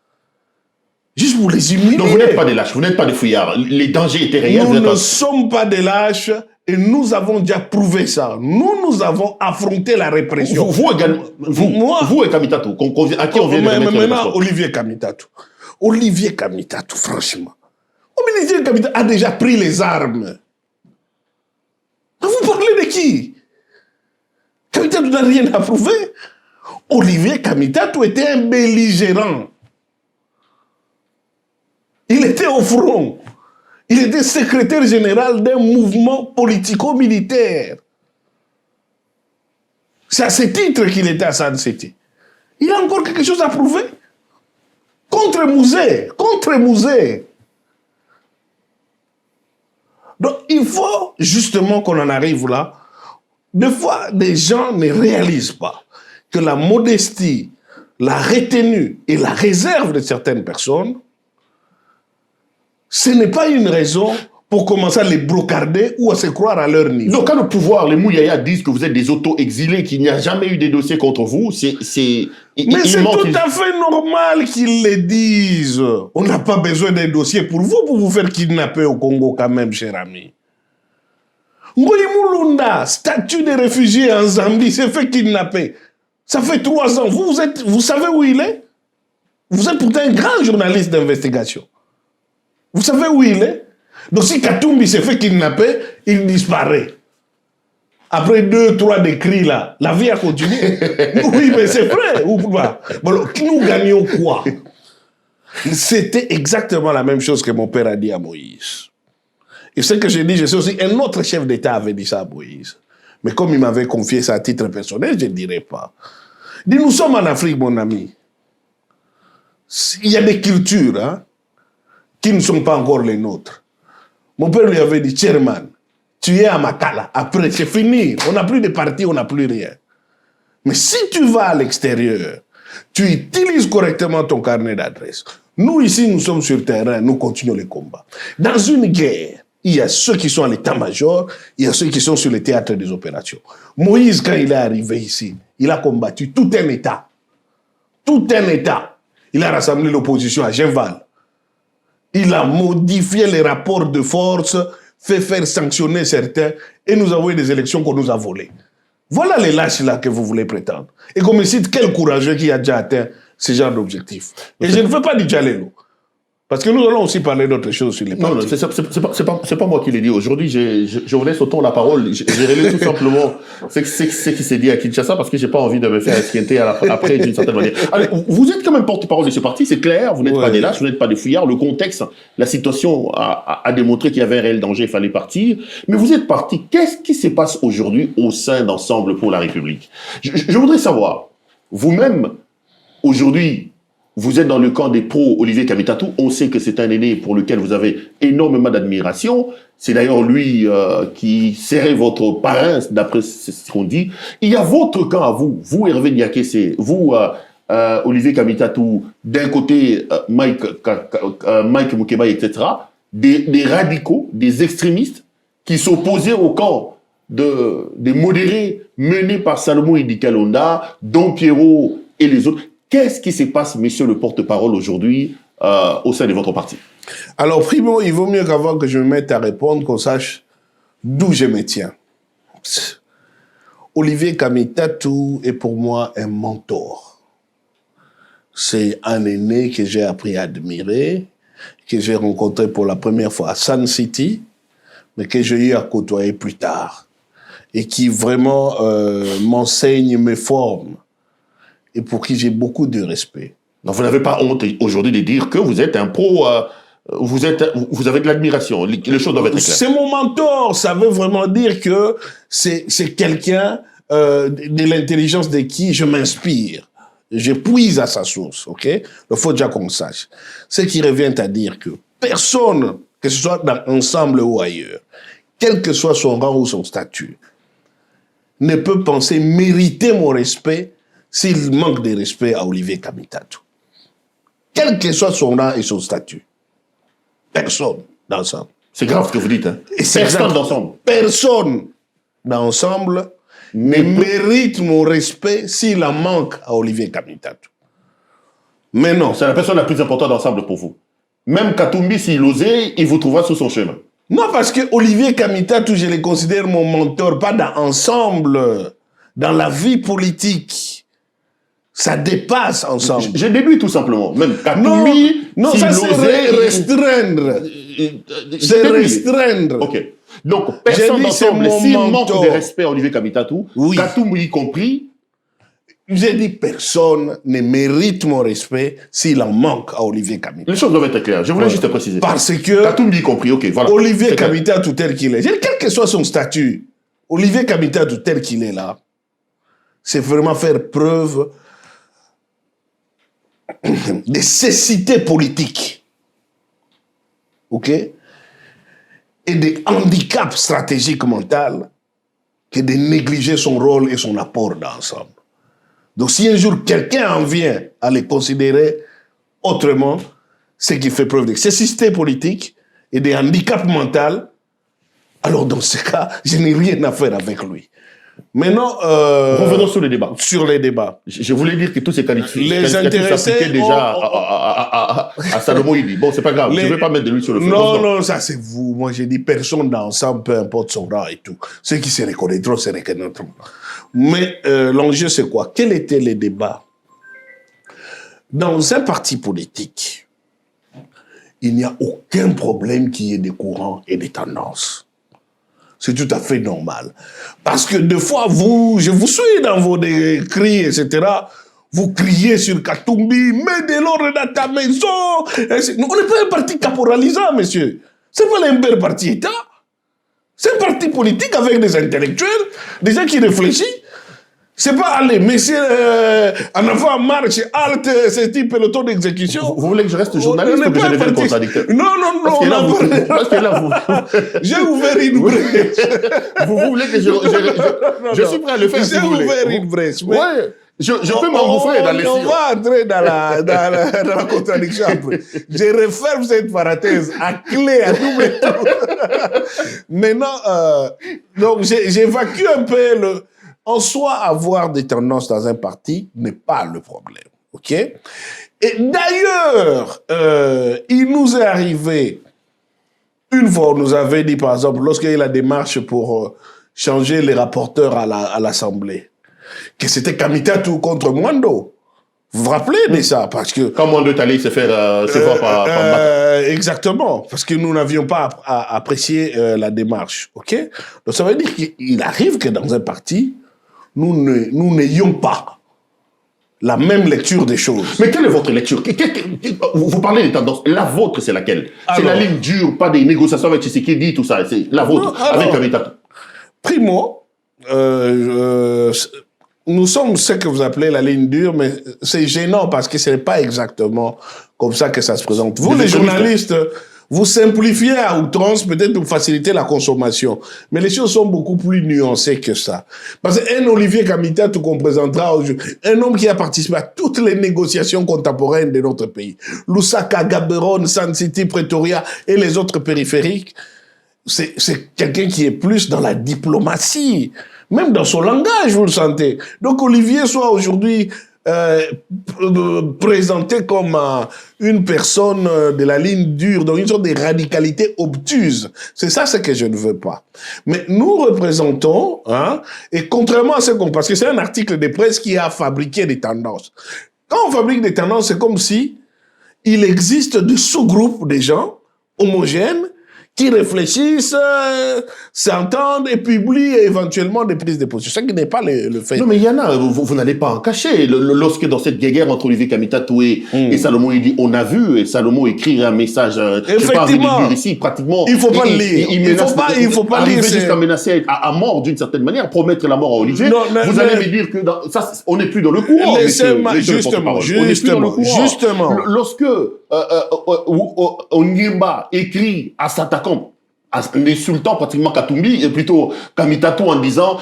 Juste pour les humilier. Donc vous n'êtes pas des lâches, vous n'êtes pas des fouillards. Les dangers étaient réels. Nous ne sommes pas des lâches et nous avons déjà prouvé ça. Nous avons affronté la répression. Vous également, vous et Kamitatou, à qui on vient de remettre maintenant, Olivier Kamitatou. Olivier Kamitatou, franchement. Olivier Kamitatou a déjà pris les armes. Vous parlez de qui? Kamitatou n'a rien à prouver. Olivier Kamitatou était un belligérant. Il était au front. Il était secrétaire général d'un mouvement politico-militaire. C'est à ce titre qu'il était à San City. Il a encore quelque chose à prouver. Contre Mouzé. Donc il faut justement qu'on en arrive là. Des fois, des gens ne réalisent pas que la modestie, la retenue et la réserve de certaines personnes, ce n'est pas une raison pour commencer à les brocarder ou à se croire à leur niveau. Donc quand le pouvoir, les Mouyaya disent que vous êtes des auto-exilés, qu'il n'y a jamais eu de dossier contre vous, Mais c'est tout à fait normal qu'ils le disent. On n'a pas besoin d'un dossier pour vous faire kidnapper au Congo quand même, cher ami. Ngoyi Mulunda, statut de réfugié en Zambie, s'est fait kidnapper. Ça fait 3 ans. Vous savez où il est? Vous êtes pourtant un grand journaliste d'investigation. Vous savez où il est? Donc si Katumbi s'est fait kidnapper, il disparaît. Après 2, 3 décrits là, la vie a continué. Oui, mais c'est vrai. Ou pas? Bon, nous gagnons quoi? C'était exactement la même chose que mon père a dit à Moïse. Et ce que j'ai dit, je sais aussi, un autre chef d'État avait dit ça à Moïse. Mais comme il m'avait confié ça à titre personnel, je ne dirais pas. Il dit, nous sommes en Afrique, mon ami. Il y a des cultures hein, qui ne sont pas encore les nôtres. Mon père lui avait dit, Chairman, tu es à Makala. Après, c'est fini. On n'a plus de parti, on n'a plus rien. Mais si tu vas à l'extérieur, tu utilises correctement ton carnet d'adresse. Nous, ici, nous sommes sur le terrain, nous continuons les combats. Dans une guerre, il y a ceux qui sont à l'état-major, il y a ceux qui sont sur le théâtre des opérations. Moïse, quand il est arrivé ici, il a combattu tout un État. Tout un État. Il a rassemblé l'opposition à Genval. Il a modifié les rapports de force, fait faire sanctionner certains, et nous avons eu des élections qu'on nous a volées. Voilà les lâches là que vous voulez prétendre. Et comme me cite, quel courageux qui a déjà atteint ce genre d'objectif. Et je ne veux pas dire Djalelo. Parce que nous allons aussi parler d'autres choses sur les partis. Non, c'est pas moi qui l'ai dit. Aujourd'hui, je vous laisse autant la parole. J'ai relais tout simplement ce qui s'est dit à Kinshasa parce que j'ai pas envie de me faire esquinter après d'une certaine manière. Allez, vous êtes quand même porte-parole de ce parti, c'est clair. Vous n'êtes pas des lâches, vous n'êtes pas des fouillards. Le contexte, la situation a démontré qu'il y avait un réel danger, il fallait partir. Mais vous êtes parti. Qu'est-ce qui se passe aujourd'hui au sein d'Ensemble pour la République? Je voudrais savoir, vous-même, aujourd'hui, vous êtes dans le camp des pros Olivier Kamitatou. On sait que c'est un aîné pour lequel vous avez énormément d'admiration. C'est d'ailleurs lui qui serait votre parrain, d'après ce qu'on dit. Il y a votre camp à vous, vous Hervé Niakesse, vous Olivier Kamitatou, d'un côté Mike Mukeba, etc., des radicaux, des extrémistes qui s'opposaient au camp des modérés menés par Salomon Idi Kalonda, Don Pierrot et les autres. Qu'est-ce qui se passe, monsieur le porte-parole, aujourd'hui au sein de votre parti? Alors, primo, il vaut mieux qu'avant que je me mette à répondre, qu'on sache d'où je me tiens. Olivier Kamitatou est pour moi un mentor. C'est un aîné que j'ai appris à admirer, que j'ai rencontré pour la première fois à Sun City, mais que j'ai eu à côtoyer plus tard, et qui vraiment m'enseigne, me forme, et pour qui j'ai beaucoup de respect. Donc vous n'avez pas honte aujourd'hui de dire que vous êtes un pro, vous avez de l'admiration, les choses doivent être claires. C'est mon mentor, ça veut vraiment dire que c'est quelqu'un de l'intelligence de qui je m'inspire. Je puise à sa source, ok? Il faut déjà qu'on sache. Ce qui revient à dire que personne, que ce soit dans Ensemble ou ailleurs, quel que soit son rang ou son statut, ne peut penser mériter mon respect s'il manque de respect à Olivier Kamitatou. Quel que soit son rang et son statut. Personne d'ensemble. C'est grave ce que vous dites, hein? Personne d'ensemble. Personne d'ensemble ne mérite mon respect s'il en manque à Olivier Kamitatou. Mais non. C'est la personne la plus importante d'ensemble pour vous. Même Katumbi, s'il osait, il vous trouvera sur son chemin. Non, parce que Olivier Kamitatou, je le considère mon mentor, pas dans Ensemble, dans la vie politique. Ça dépasse Ensemble. J'ai déduit tout simplement. Même Katumbi, non, ça c'est restreindre. C'est restreindre. Ok. Donc, personne d'ensemble, s'il manque de respect à Olivier Kamitatou, oui. Katumbi y compris, j'ai dit personne ne mérite mon respect s'il en manque à Olivier Kamitatou. Les choses doivent être claires. Je voulais juste préciser. Parce que Katumbi y compris, ok, voilà. Olivier Kamitatou tel qu'il est, quel que soit son statut, Olivier Kamitatou tel qu'il est là, c'est vraiment faire preuve de cécité politique. Ok? Et de handicap stratégique mental que de négliger son rôle et son apport d'ensemble. Donc si un jour quelqu'un en vient à les considérer autrement, c'est qu'il fait preuve de cécité politique et de handicap mental, alors dans ce cas, je n'ai rien à faire avec lui. Maintenant, revenons sur les débats. Sur les débats. Je voulais dire que tous ces qualificatifs les intéressés s'appliquaient déjà à Salomon Idi. Bon, c'est pas grave, je ne vais pas mettre de lui sur le feu. Non, ça c'est vous. Moi, j'ai dit personne d'ensemble, peu importe son rang et tout. Ceux qui se reconnaîtront, se reconnaîtront. Mais l'enjeu, c'est quoi? Quels étaient les débats? Dans un parti politique, il n'y a aucun problème qu'il y ait des courants et des tendances. C'est tout à fait normal. Parce que des fois, je vous suis dans vos cris, etc. Vous criez sur Katumbi, mets de l'ordre dans ta maison. On n'est pas un parti caporalisant, monsieur. C'est pas un parti État. C'est un parti politique avec des intellectuels, des gens qui réfléchissent. C'est pas aller, messieurs, en avant, marche, halte, c'est type peloton d'exécution. Vous voulez que je reste journaliste ou que je devienne contradicteur? Non, parce que là, vous... J'ai ouvert une brèche. Vous voulez que je suis prêt à le faire si vous voulez. J'ai ouvert une brèche. Oui, je peux m'engouffrer dans les On va entrer dans la contradiction après. Je referme cette parenthèse à clé, à double tour. Maintenant, donc j'évacue un peu en soi, avoir des tendances dans un parti n'est pas le problème, ok? Et d'ailleurs, il nous est arrivé, une fois, on nous avait dit, par exemple, lorsqu'il y a eu la démarche pour changer les rapporteurs à l'Assemblée, que c'était Kamitatou contre Mwando. Vous vous rappelez de ça? Parce que... Quand Mwando est allé se faire voir par exactement, parce que nous n'avions pas apprécié la démarche, ok? Donc ça veut dire qu'il arrive que dans un parti, nous n'ayons pas la même lecture des choses. Mais quelle est votre lecture? Vous parlez des tendances. La vôtre, c'est laquelle? C'est la ligne dure, pas des négociations avec Tshisekedi, tout ça. C'est la vôtre, avec Kamitatou. Primo, nous sommes ce que vous appelez la ligne dure, mais c'est gênant parce que ce n'est pas exactement comme ça que ça se présente. Vous, les journalistes, Vous simplifiez à outrance, peut-être pour faciliter la consommation. Mais les choses sont beaucoup plus nuancées que ça. Parce qu'un Olivier Kamitatu qu'on présentera aujourd'hui, un homme qui a participé à toutes les négociations contemporaines de notre pays, Lusaka, Gaborone, Sun City, Pretoria et les autres périphériques, c'est quelqu'un qui est plus dans la diplomatie, même dans son langage, vous le sentez. Donc Olivier soit aujourd'hui présenté comme une personne de la ligne dure, donc une sorte de radicalité obtuse. C'est ça ce que je ne veux pas. Mais nous représentons, et contrairement à ce qu'on... Parce que c'est un article de presse qui a fabriqué des tendances. Quand on fabrique des tendances, c'est comme si il existe des sous-groupes de gens homogènes qui réfléchissent, s'entendent et publient éventuellement des prises de position. Ce qui n'est pas le fait. Non, mais il y en a, vous n'allez pas en cacher. Lorsque dans cette guerre entre Olivier Kamitatu et Salomon, il dit, on a vu, et Salomon écrit un message, je n'ai pas envie de le lire ici, pratiquement. Il ne faut pas le lire. Il faut pas lire. Jusqu'à menacer à mort d'une certaine manière, promettre la mort à Olivier. Non, vous allez me dire que ça, on n'est plus dans le courant. Justement. Lorsque Onyemba écrit à s'attaquer en insultant pratiquement Katumbi, et plutôt Kamitatu en disant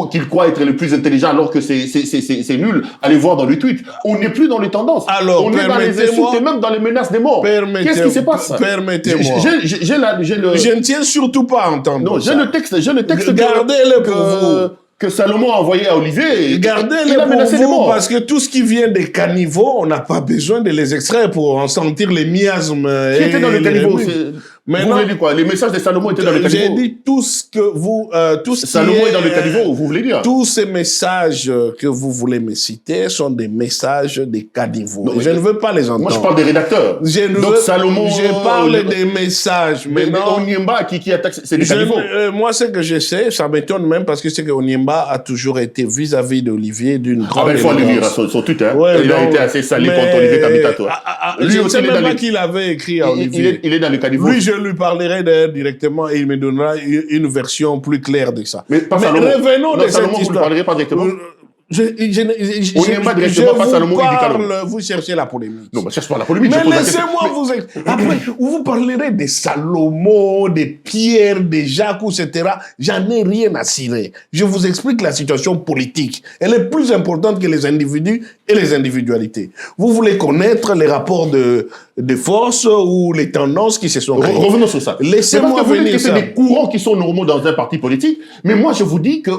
qu'il croit être le plus intelligent alors que c'est nul. Allez voir dans le tweet. On n'est plus dans les tendances. Alors, on est dans les insultes et même dans les menaces de mort. Qu'est-ce qui se passe? Permettez-moi. Je ne tiens surtout pas à entendre. Non, j'ai le texte. Gardez-le pour vous. Que Salomon a envoyé à Olivier. Gardez-le pour vous, parce que tout ce qui vient des caniveaux, on n'a pas besoin de les extraire pour en sentir les miasmes. Qui était dans le caniveau? Vous voulez dire quoi? Les messages de Salomon étaient dans le caniveau? J'ai dit tout ce que vous... Salomon est dans le caniveau, vous voulez dire? Tous ces messages que vous voulez me citer sont des messages des caniveaux. Non, je ne veux pas les entendre. Moi, je parle des rédacteurs. Salomon... Je parle des messages. Mais Onyemba qui attaque, c'est des caniveaux. Moi, ce que je sais, ça m'étonne même parce que c'est que Onyemba a toujours été vis-à-vis d'Olivier d'une grande... il faut aller lire son tweet. Il a été assez salé contre Olivier Kamitatu. Je ne sais même pas qu'il avait écrit à Olivier. Il est dans le caniveau. Lui, je lui parlerai d'ailleurs directement et il me donnera une version plus claire de ça. Mais revenons de cette histoire. Vous ne parlerez pas directement. Vous cherchez la polémique. Non, mais cherche pas la polémique. Mais laissez-moi vous... Après, vous parlerez des Salomon, des Pierre, des Jacques, etc. J'en ai rien à cirer. Je vous explique la situation politique. Elle est plus importante que les individus et les individualités. Vous voulez connaître les rapports de force ou les tendances qui se sont créées. Revenons sur ça. Laissez-moi venir ça. C'est des courants qui sont normaux dans un parti politique, mais moi je vous dis que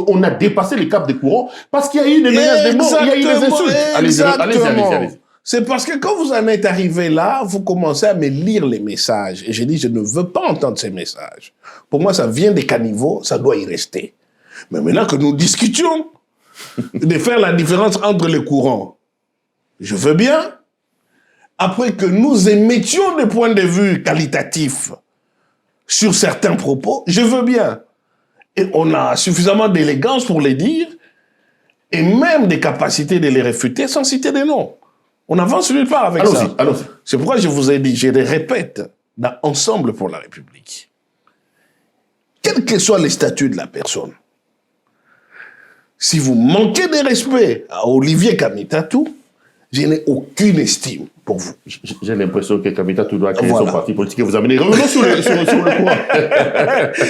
on a dépassé les caps des courants parce qu'il y a eu des menaces de mort, il y a eu des insultes. Allez-y. C'est parce que quand vous en êtes arrivé là, vous commencez à me lire les messages. Et j'ai dit, je ne veux pas entendre ces messages. Pour moi, ça vient des caniveaux, ça doit y rester. Mais maintenant que nous discutions de faire la différence entre les courants, je veux bien, après que nous émettions des points de vue qualitatifs sur certains propos, je veux bien. Et on a suffisamment d'élégance pour les dire, et même des capacités de les réfuter sans citer des noms. On avance nulle part avec ça. Allons-y. C'est pourquoi je vous ai dit, je les répète, dans Ensemble pour la République. Quel que soit les statuts de la personne, si vous manquez de respect à Olivier Kamitatu, je n'ai aucune estime pour vous. J'ai l'impression que Kamitatu doit créer son parti politique et vous amener. Revenons sur le courant.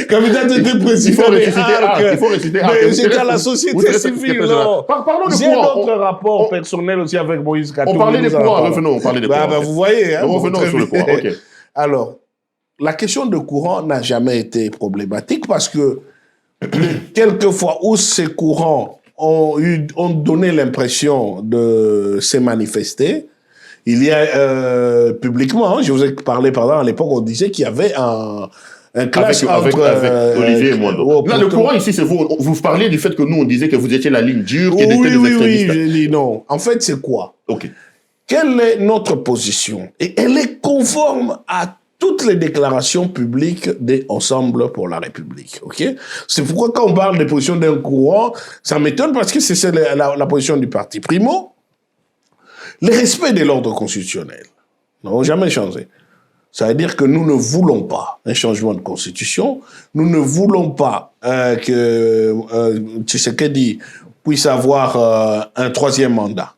Kamitatu était président il faut réciter mais c'était à la société civile, non. Parlons de courant. J'ai d'autres rapports personnels aussi avec Moïse Katumbi. On parlait des courants, revenons. On parlait des courants. Vous voyez. Revenons sur le courant, ok. Alors, la question de courant n'a jamais été problématique parce que quelquefois où ces courants ont donné l'impression de se manifester, il y a publiquement, je vous ai parlé par exemple à l'époque, on disait qu'il y avait un clash avec Olivier et moi. Là, le courant ici, c'est vous. Vous parliez du fait que nous, on disait que vous étiez la ligne dure, qu'il était des extrémistes. Oui, j'ai dit non. En fait, c'est quoi? Ok. Quelle est notre position? Et elle est conforme à toutes les déclarations publiques des Ensemble pour la République. Ok? C'est pourquoi quand on parle des positions d'un courant, ça m'étonne parce que c'est la position du parti. Primo, le respect de l'ordre constitutionnel n'a jamais changé. Ça veut dire que nous ne voulons pas un changement de constitution, nous ne voulons pas que Tshisekedi puisse avoir un troisième mandat.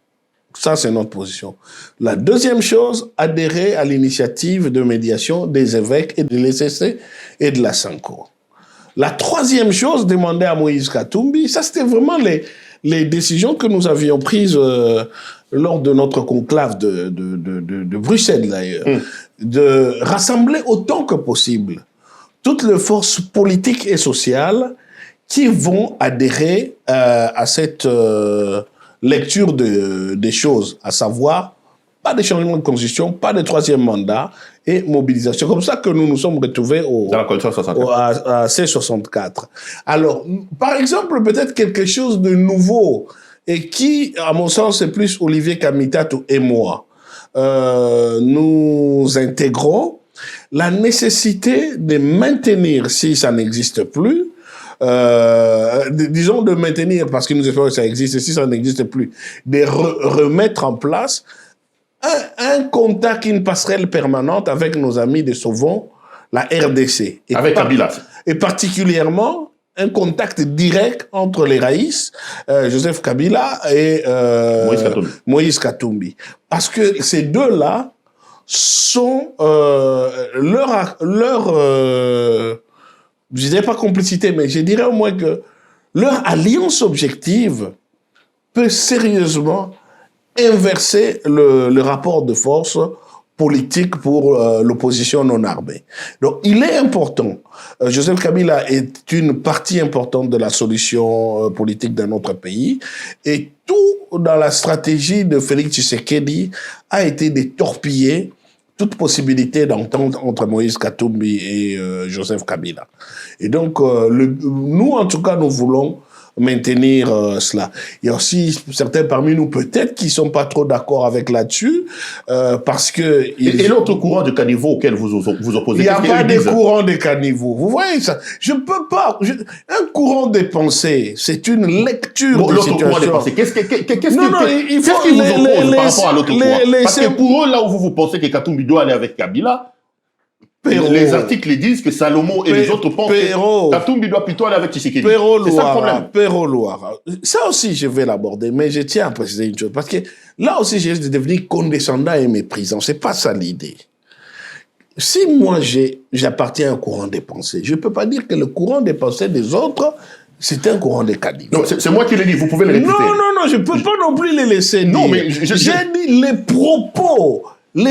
Ça, c'est notre position. La deuxième chose, adhérer à l'initiative de médiation des évêques et de l'ECC et de la SANCO. La troisième chose, demander à Moïse Katumbi, ça c'était vraiment les décisions que nous avions prises lors de notre conclave de Bruxelles d'ailleurs, de rassembler autant que possible toutes les forces politiques et sociales qui vont adhérer à cette lecture des choses, à savoir pas de changement de constitution, pas de troisième mandat et mobilisation. Comme ça que nous nous sommes retrouvés à C64. Alors, par exemple, peut-être quelque chose de nouveau et qui, à mon sens, c'est plus Olivier Kamitatou et moi. Nous intégrons la nécessité de maintenir, si ça n'existe plus, disons de maintenir, parce que nous espérons que ça existe, si ça n'existe plus, de remettre en place un contact, une passerelle permanente avec nos amis de Sauvons, la RDC. Avec Kabila. Et particulièrement, un contact direct entre les Raïs, Joseph Kabila et Moïse Katumbi. Parce que ces deux-là sont je dirais pas complicité, mais je dirais au moins que leur alliance objective peut sérieusement inverser le rapport de force politique pour l'opposition non armée. Donc, il est important. Joseph Kabila est une partie importante de la solution politique dans notre pays. Et tout dans la stratégie de Félix Tshisekedi a été de torpiller toute possibilité d'entente entre Moïse Katumbi et Joseph Kabila. Et donc, nous, en tout cas, nous voulons maintenir cela. Il y a aussi certains parmi nous, peut-être, qui sont pas trop d'accord avec là-dessus, parce que... Et l'autre courant de caniveau auquel vous opposez? Il n'y a pas de courant de caniveau. Vous voyez ça? Je peux pas... un courant de pensée, c'est une lecture de situation. L'autre courant de pensée, qu'est-ce il faut qui vous oppose par rapport à l'autre courant? Parce que pour eux, là où vous pensez que Katumbi doit aller avec Kabila, les articles disent que Salomon et les autres pensent que Katumbi doit plutôt aller avec Tshisekedi. C'est ça le problème. Péro-Loire. Ça aussi, je vais l'aborder, mais je tiens à préciser une chose. Parce que là aussi, j'ai de devenir condescendant et méprisant. C'est pas ça l'idée. Si moi, j'appartiens à un courant de pensée, je peux pas dire que le courant de pensée des autres, c'est un courant de caniveau. Non, c'est moi qui l'ai dit, vous pouvez le répéter. Non, je peux pas non plus les laisser dire. Non, mais j'ai dit les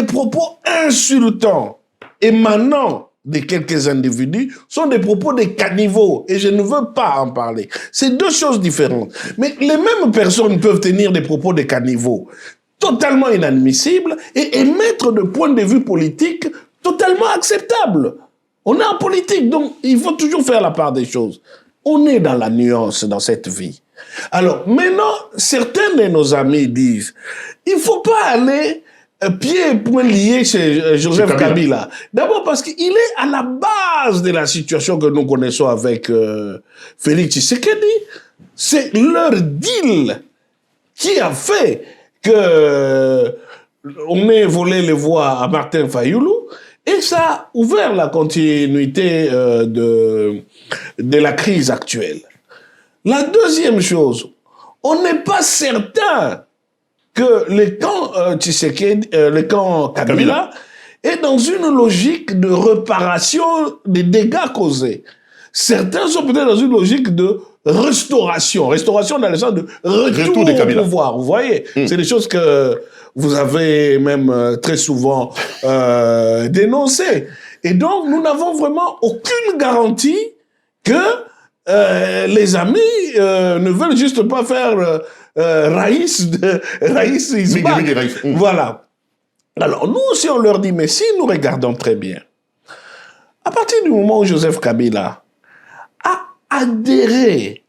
propos insultants émanant de quelques individus sont des propos de caniveaux et je ne veux pas en parler. C'est deux choses différentes. Mais les mêmes personnes peuvent tenir des propos de caniveaux totalement inadmissibles et émettre de points de vue politiques totalement acceptables. On est en politique, donc il faut toujours faire la part des choses. On est dans la nuance dans cette vie. Alors maintenant, certains de nos amis disent, il faut pas aller pied et poing lié chez Joseph Kabila. D'abord parce qu'il est à la base de la situation que nous connaissons avec Félix Tshisekedi. C'est leur deal qui a fait que on ait volé les voix à Martin Fayoulou et ça a ouvert la continuité de la crise actuelle. La deuxième chose, on n'est pas certain que le camp le camp Kabila est dans une logique de réparation des dégâts causés. Certains sont peut-être dans une logique de restauration dans le sens de retour au pouvoir. Vous voyez, c'est des choses que vous avez même très souvent dénoncées. Et donc, nous n'avons vraiment aucune garantie que les amis ne veulent juste pas faire Raïs Isbak. Voilà. Alors, nous, si on leur dit, mais si nous regardons très bien, à partir du moment où Joseph Kabila a adhéré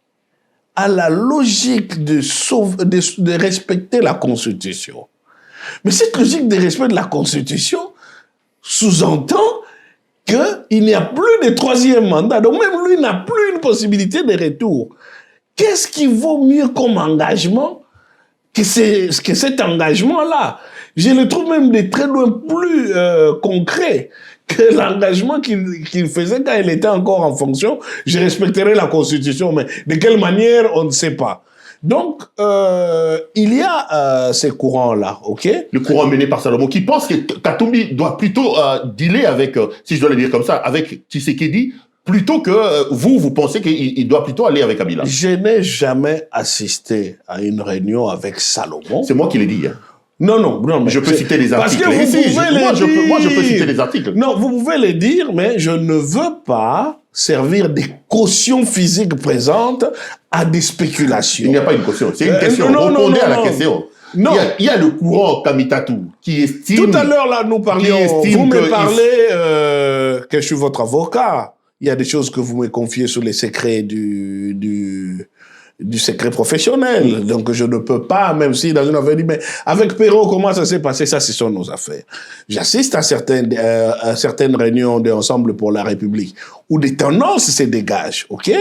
à la logique de respecter la Constitution, mais cette logique de respect de la Constitution sous-entend qu'il n'y a plus de troisième mandat, donc même lui n'a plus une possibilité de retour. Qu'est-ce qui vaut mieux comme engagement que cet engagement-là? Je le trouve même de très loin plus concret que l'engagement qu'il faisait quand il était encore en fonction. Je respecterai la Constitution, mais de quelle manière, on ne sait pas. Donc, il y a ces courants-là, ok? Le courant mené par Salomon, qui pense que Katumbi doit plutôt dealer avec, si je dois le dire comme ça, avec Tshisekedi, plutôt que vous pensez qu'il doit plutôt aller avec Kabila. Je n'ai jamais assisté à une réunion avec Salomon. C'est moi qui l'ai dit. Hein. Non, mais je peux citer des articles. Parce que moi, je peux citer des articles. Non, vous pouvez les dire, mais je ne veux pas servir des cautions physiques présentes à des spéculations. Il n'y a pas une caution. C'est une question. Répondez à la question. Non. Il y a le courant Kamitatu qui estime... Tout à l'heure, là, nous parlions... Vous me parlez que je suis votre avocat. Il y a des choses que vous me confiez sur les secrets du secret professionnel. Donc, je ne peux pas, même si dans une affaire, mais avec Perrault, comment ça s'est passé? Ça, ce sont nos affaires. J'assiste à certaines réunions de Ensemble pour la République où des tendances se dégagent, ok?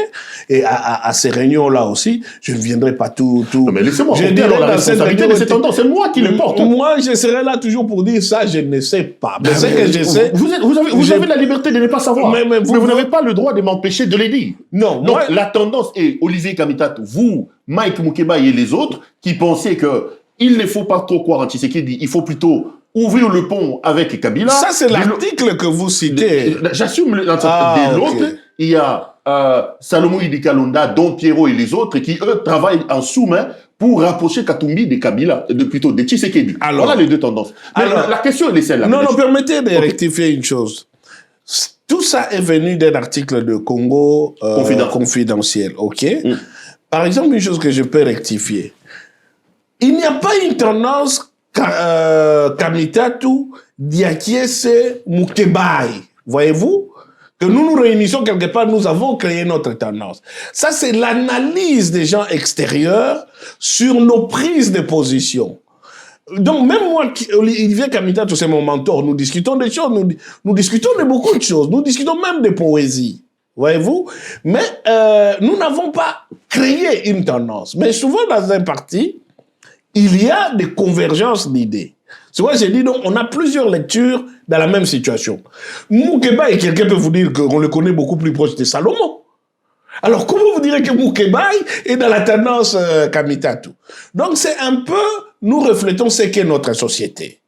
Et à ces réunions-là aussi, je ne viendrai pas tout... Non, mais laissez-moi vous dire la responsabilité de ces tendances. C'est moi qui le porte. Moi, je serai là toujours pour dire ça, je ne sais pas. Mais ce que je sais... Vous avez la liberté de ne pas savoir. Mais vous n'avez pas le droit de m'empêcher de les dire. Non. Donc, la tendance est, Olivier Kamitatu, vous, Mike Moukeba et les autres, qui pensaient que il ne faut pas trop croire en Tshisekedi, il faut plutôt ouvrir le pont avec Kabila. Ça, c'est l'article que vous citez. J'assume l'autre. Il y a Salomon Idikalonda, Don Pierrot et les autres qui, eux, travaillent en sous-main pour rapprocher Katumbi de Kabila, plutôt de Tshisekedi. Alors, voilà les deux tendances. Mais la question, elle est celle-là. Non, permettez de rectifier une chose. Tout ça est venu d'un article de Congo confidentiel, ok? Par exemple, une chose que je peux rectifier. Il n'y a pas une tendance Kamitatu Diakiese Mukebai. Voyez-vous? Que nous nous réunissons quelque part, nous avons créé notre tendance. Ça, c'est l'analyse des gens extérieurs sur nos prises de position. Donc, même moi, Olivier Kamitatu, c'est mon mentor, nous discutons des choses, nous discutons de beaucoup de choses, nous discutons même de poésie. Voyez-vous? Mais nous n'avons pas créé une tendance. Mais souvent, dans un parti, il y a des convergences d'idées. C'est pourquoi j'ai dit, donc, on a plusieurs lectures dans la même situation. Moukeba, et quelqu'un peut vous dire qu'on le connaît beaucoup plus proche de Salomon. Alors, comment vous direz que Moukeba est dans la tendance Kamitatu? Donc, c'est un peu, nous reflétons ce qu'est notre société.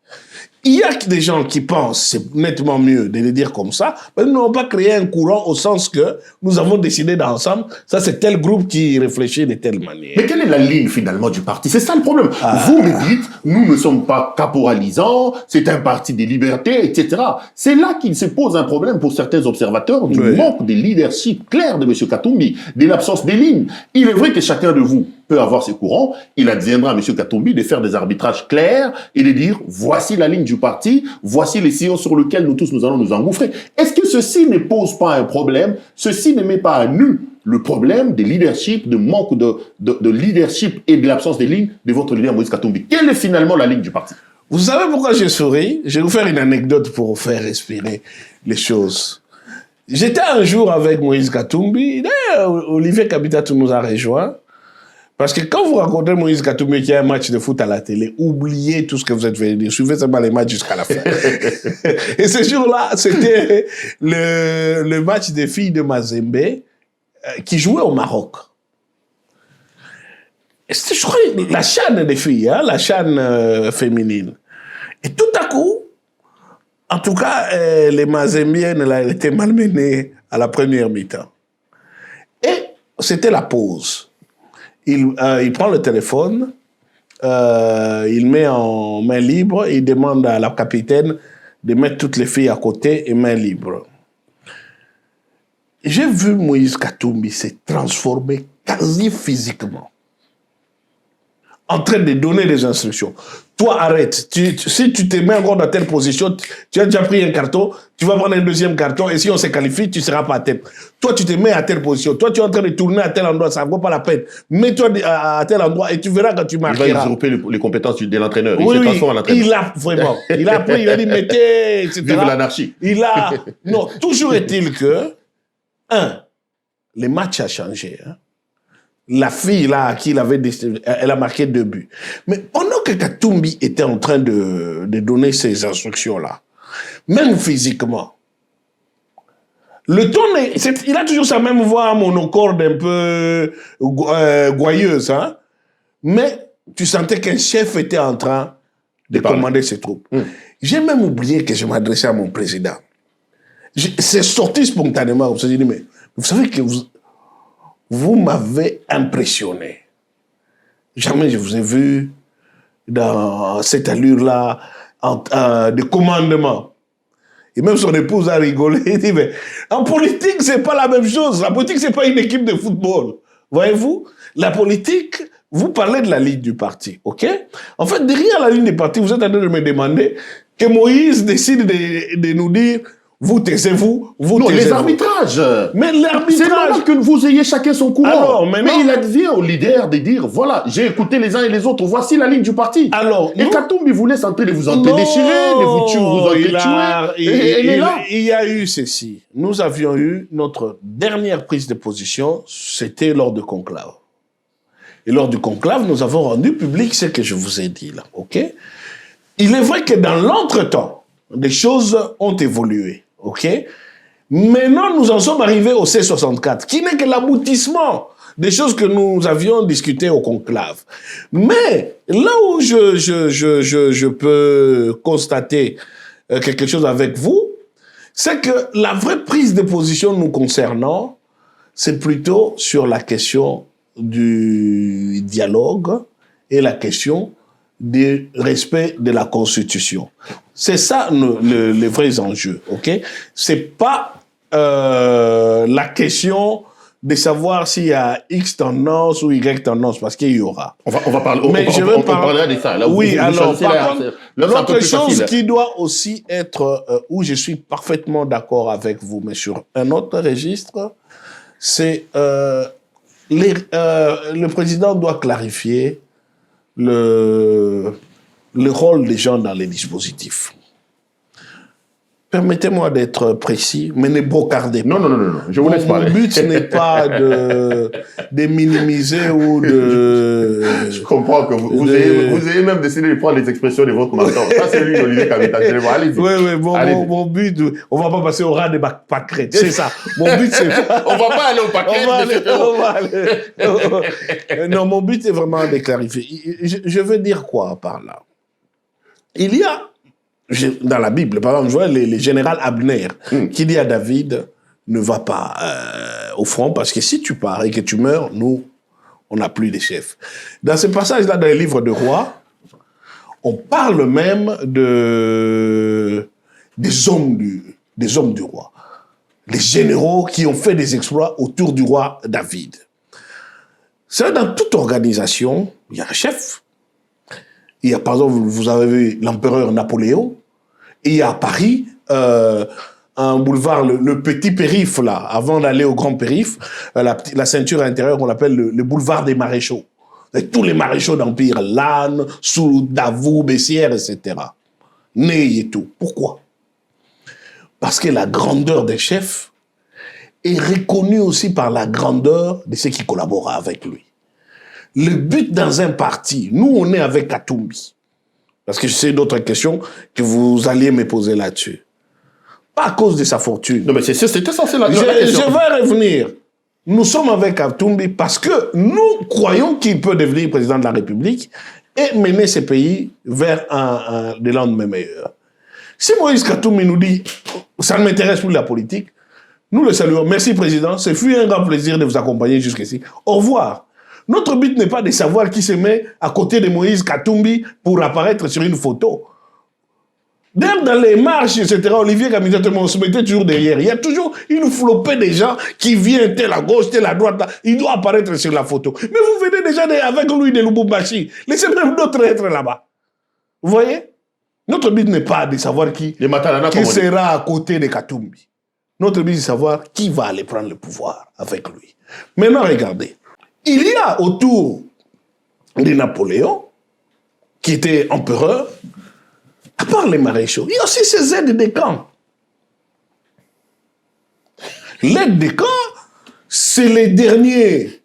Il y a des gens qui pensent, c'est nettement mieux de le dire comme ça, mais nous n'avons pas créé un courant au sens que nous avons décidé d'ensemble, ça c'est tel groupe qui réfléchit de telle manière. Mais quelle est la ligne finalement du parti? C'est ça le problème. Vous me dites, nous ne sommes pas caporalisants, c'est un parti des libertés, etc. C'est là qu'il se pose un problème pour certains observateurs du manque de leadership clair de M. Katumbi, de l'absence des lignes. Il est vrai que chacun de vous peut avoir ses courants, il adviendra à M. Katumbi de faire des arbitrages clairs et de dire voici la ligne du parti, voici les sillons sur lesquels nous tous nous allons nous engouffrer. Est-ce que ceci ne pose pas un problème? Ceci ne met pas à nu le problème de leadership, de manque de leadership et de l'absence des lignes de votre leader Moïse Katumbi? Quelle est finalement la ligne du parti? Vous savez pourquoi je souris? Je vais vous faire une anecdote pour vous faire respirer les choses. J'étais un jour avec Moïse Katumbi, Olivier Kamitatu nous a rejoints. Parce que quand vous racontez Moïse Katumbi qui a un match de foot à la télé, oubliez tout ce que vous êtes venu dire. Suivez seulement les matchs jusqu'à la fin. Et ce jour-là, c'était le match des filles de Mazembe qui jouaient au Maroc. C'était, je crois, la CHAN des filles, hein, la CHAN féminine. Et tout à coup, en tout cas, les Mazembiennes étaient malmenées à la première mi-temps. Et c'était la pause. Il prend le téléphone, il met en main libre, il demande à la capitaine de mettre toutes les filles à côté et main libre. J'ai vu Moïse Katumbi se transformer quasi physiquement, en train de donner des instructions. Toi, arrête. Si tu te mets encore dans telle position, tu as déjà pris un carton, tu vas prendre un deuxième carton, et si on se qualifie, tu ne seras pas à tête. Toi, tu te mets à telle position. Toi, tu es en train de tourner à tel endroit, ça ne vaut pas la peine. Mets-toi à tel endroit, et tu verras quand tu marqueras. Il va développer les compétences de l'entraîneur. Oui, il se transforme en entraîneur. Il a, vraiment. Il a appris, il a dit, mettez, etc. Vive l'anarchie. Non, toujours est-il que, le match a changé, hein. La fille, là, à qui il avait décidé, elle a marqué 2 buts. Mais pendant que Katumbi était en train de donner ces instructions-là, même physiquement, le ton, il a toujours sa même voix monocorde un peu gouailleuse, hein. mais tu sentais qu'un chef était en train de commander ses troupes. J'ai même oublié que je m'adressais à mon président. C'est sorti spontanément. Je me suis dit, mais vous savez que vous m'avez impressionné. Jamais je vous ai vu dans cette allure-là de commandement. Et même son épouse a rigolé. Il dit, mais en politique, c'est pas la même chose. La politique, c'est pas une équipe de football. Voyez-vous? La politique, vous parlez de la ligne du parti, ok? En fait, derrière la ligne du parti, vous êtes en train de me demander que Moïse décide de nous dire, vous taisez-vous, vous non, taisez-vous. les arbitrages. Mais l'arbitrage... C'est normal que vous ayez chacun son courant. Alors, mais il advient au leader de dire, voilà, j'ai écouté les uns et les autres, voici la ligne du parti. Alors, et Katumbi vous laisse en train de vous en déchirer, de vous tuer, vous en tuer. Il y a eu ceci. Nous avions eu notre dernière prise de position, c'était lors du conclave. Et lors du conclave, nous avons rendu public ce que je vous ai dit là, ok? Il est vrai que dans l'entretemps, des choses ont évolué, ok? Maintenant, nous en sommes arrivés au C64, qui n'est que l'aboutissement des choses que nous avions discutées au conclave. Mais là où je peux constater quelque chose avec vous, c'est que la vraie prise de position nous concernant, c'est plutôt sur la question du dialogue et la question du respect de la Constitution. C'est ça les vrais enjeux, ok? C'est pas la question de savoir s'il y a X tendance ou Y tendance, parce qu'il y aura. On va parler. Mais je veux parler de ça. Là, oui, alors par contre, l'autre chose facile. qui doit aussi être où je suis parfaitement d'accord avec vous, mais sur un autre registre, c'est le président doit clarifier le rôle des gens dans les dispositifs. Permettez-moi d'être précis, mais ne brocardez pas. Non, je vous laisse parler. Mon but n'est pas de minimiser ou de... Je comprends que vous ayez même décidé de prendre les expressions de votre mentor. Ça, c'est lui, Olivier Kamita. Allez-y. Oui, mon but, on ne va pas passer au ras des pâquerettes, c'est ça. Mon but, c'est... On ne va pas aller au pâquerette. Non, mon but est vraiment de clarifier. Je veux dire quoi par là? Il y a... Dans la Bible, par exemple, je vois le général Abner qui dit à David, ne va pas au front parce que si tu pars et que tu meurs, nous, on n'a plus de chef. Dans ce passage-là, dans les livres de rois, on parle même des hommes du roi. Les généraux qui ont fait des exploits autour du roi David. C'est dans toute organisation, il y a un chef. Il y a, par exemple, vous avez vu l'empereur Napoléon. Et il y a à Paris un boulevard, le petit périph', là, avant d'aller au grand périph', la ceinture intérieure qu'on appelle le boulevard des maréchaux. Avec tous les maréchaux d'Empire, Lannes, Soult, Davout, Bessières, etc. Ney et tout. Pourquoi? Parce que la grandeur des chefs est reconnue aussi par la grandeur de ceux qui collaborent avec lui. Le but dans un parti, nous on est avec Katumbi, parce que je sais d'autres questions que vous alliez me poser là-dessus. Pas à cause de sa fortune. Non mais c'était censé la question. Je vais revenir. Nous sommes avec Katumbi parce que nous croyons qu'il peut devenir président de la République et mener ce pays vers des lendemains meilleurs. Si Moïse Katumbi nous dit « ça ne m'intéresse plus la politique », nous le saluons. Merci président, ce fut un grand plaisir de vous accompagner jusqu'ici. Au revoir. Notre but n'est pas de savoir qui se met à côté de Moïse Katumbi pour apparaître sur une photo. Même dans les marches, etc., Olivier Kamita, on se mettait toujours derrière. Il y a toujours une flopée de gens qui viennent tel à gauche, tel à droite. Là. Il doit apparaître sur la photo. Mais vous venez déjà avec lui de Lubumbashi. Laissez même d'autres être là-bas. Vous voyez? Notre but n'est pas de savoir qui sera à côté de Katumbi. Notre but est de savoir qui va aller prendre le pouvoir avec lui. Maintenant, regardez. Il y a autour de Napoléon, qui était empereur, à part les maréchaux, il y a aussi ces aides de camp. L'aide de camp, c'est les derniers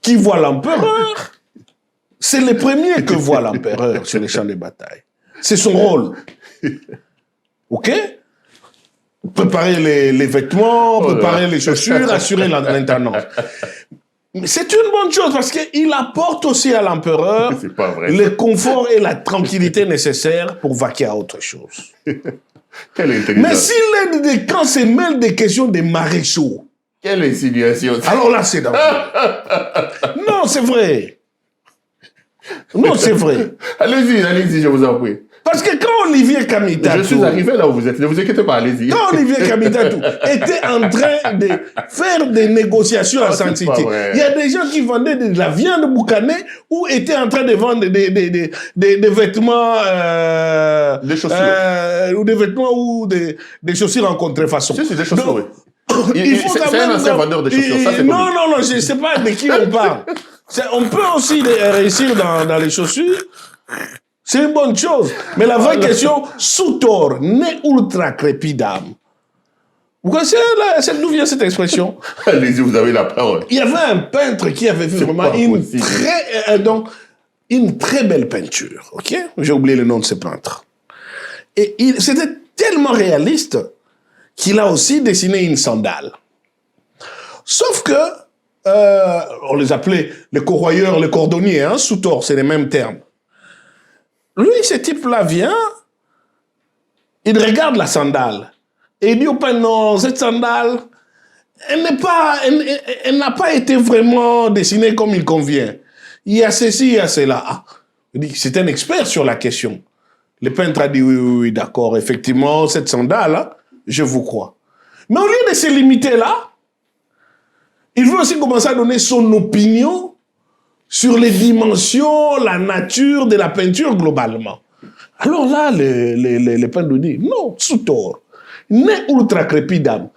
qui voient l'empereur, c'est les premiers que voit l'empereur sur les champs de bataille. C'est son rôle. OK? Préparer les vêtements, préparer les chaussures, assurer l'intendance. Mais c'est une bonne chose parce qu'il apporte aussi à l'empereur le confort et la tranquillité nécessaires pour vaquer à autre chose. Mais si l'aide des camps se mêle des questions des maréchaux. Quelle insinuation. Alors là, c'est dangereux. Non, c'est vrai. Non, c'est vrai. Allez-y, je vous en prie. Parce que quand Olivier Kamitatou... Je suis arrivé là où vous êtes, ne vous inquiétez pas, allez-y. Quand Olivier Kamitatou était en train de faire des négociations à Saint-Cité, il y a des gens qui vendaient de la viande boucanée ou étaient en train de vendre des vêtements... des chaussures. Ou des vêtements ou des chaussures en contrefaçon. C'est des chaussures, oui. C'est un ancien vendeur de chaussures, ça c'est non, je ne sais pas de qui on parle. On peut aussi réussir dans les chaussures. C'est une bonne chose. Mais la vraie question, Soutor, né ultra crépidam. Vous connaissez d'où vient cette expression? Allez-y, vous avez la parole. Il y avait un peintre qui avait fait vraiment une très belle peinture. Ok? J'ai oublié le nom de ce peintre. Et c'était tellement réaliste qu'il a aussi dessiné une sandale. Sauf que, on les appelait les corroyeurs, les cordonniers, hein, Soutor, c'est les mêmes termes. Lui, ce type-là vient, il regarde la sandale et il dit au peintre, non, cette sandale, elle n'a pas été vraiment dessinée comme il convient. Il y a ceci, il y a cela. Ah, il dit, c'est un expert sur la question. Le peintre a dit, oui, d'accord, effectivement, cette sandale, je vous crois. Mais au lieu de se limiter là, il veut aussi commencer à donner son opinion sur les dimensions, la nature de la peinture globalement. Alors là, les peintres nous disent, non, Soutor, né ultra crépidam,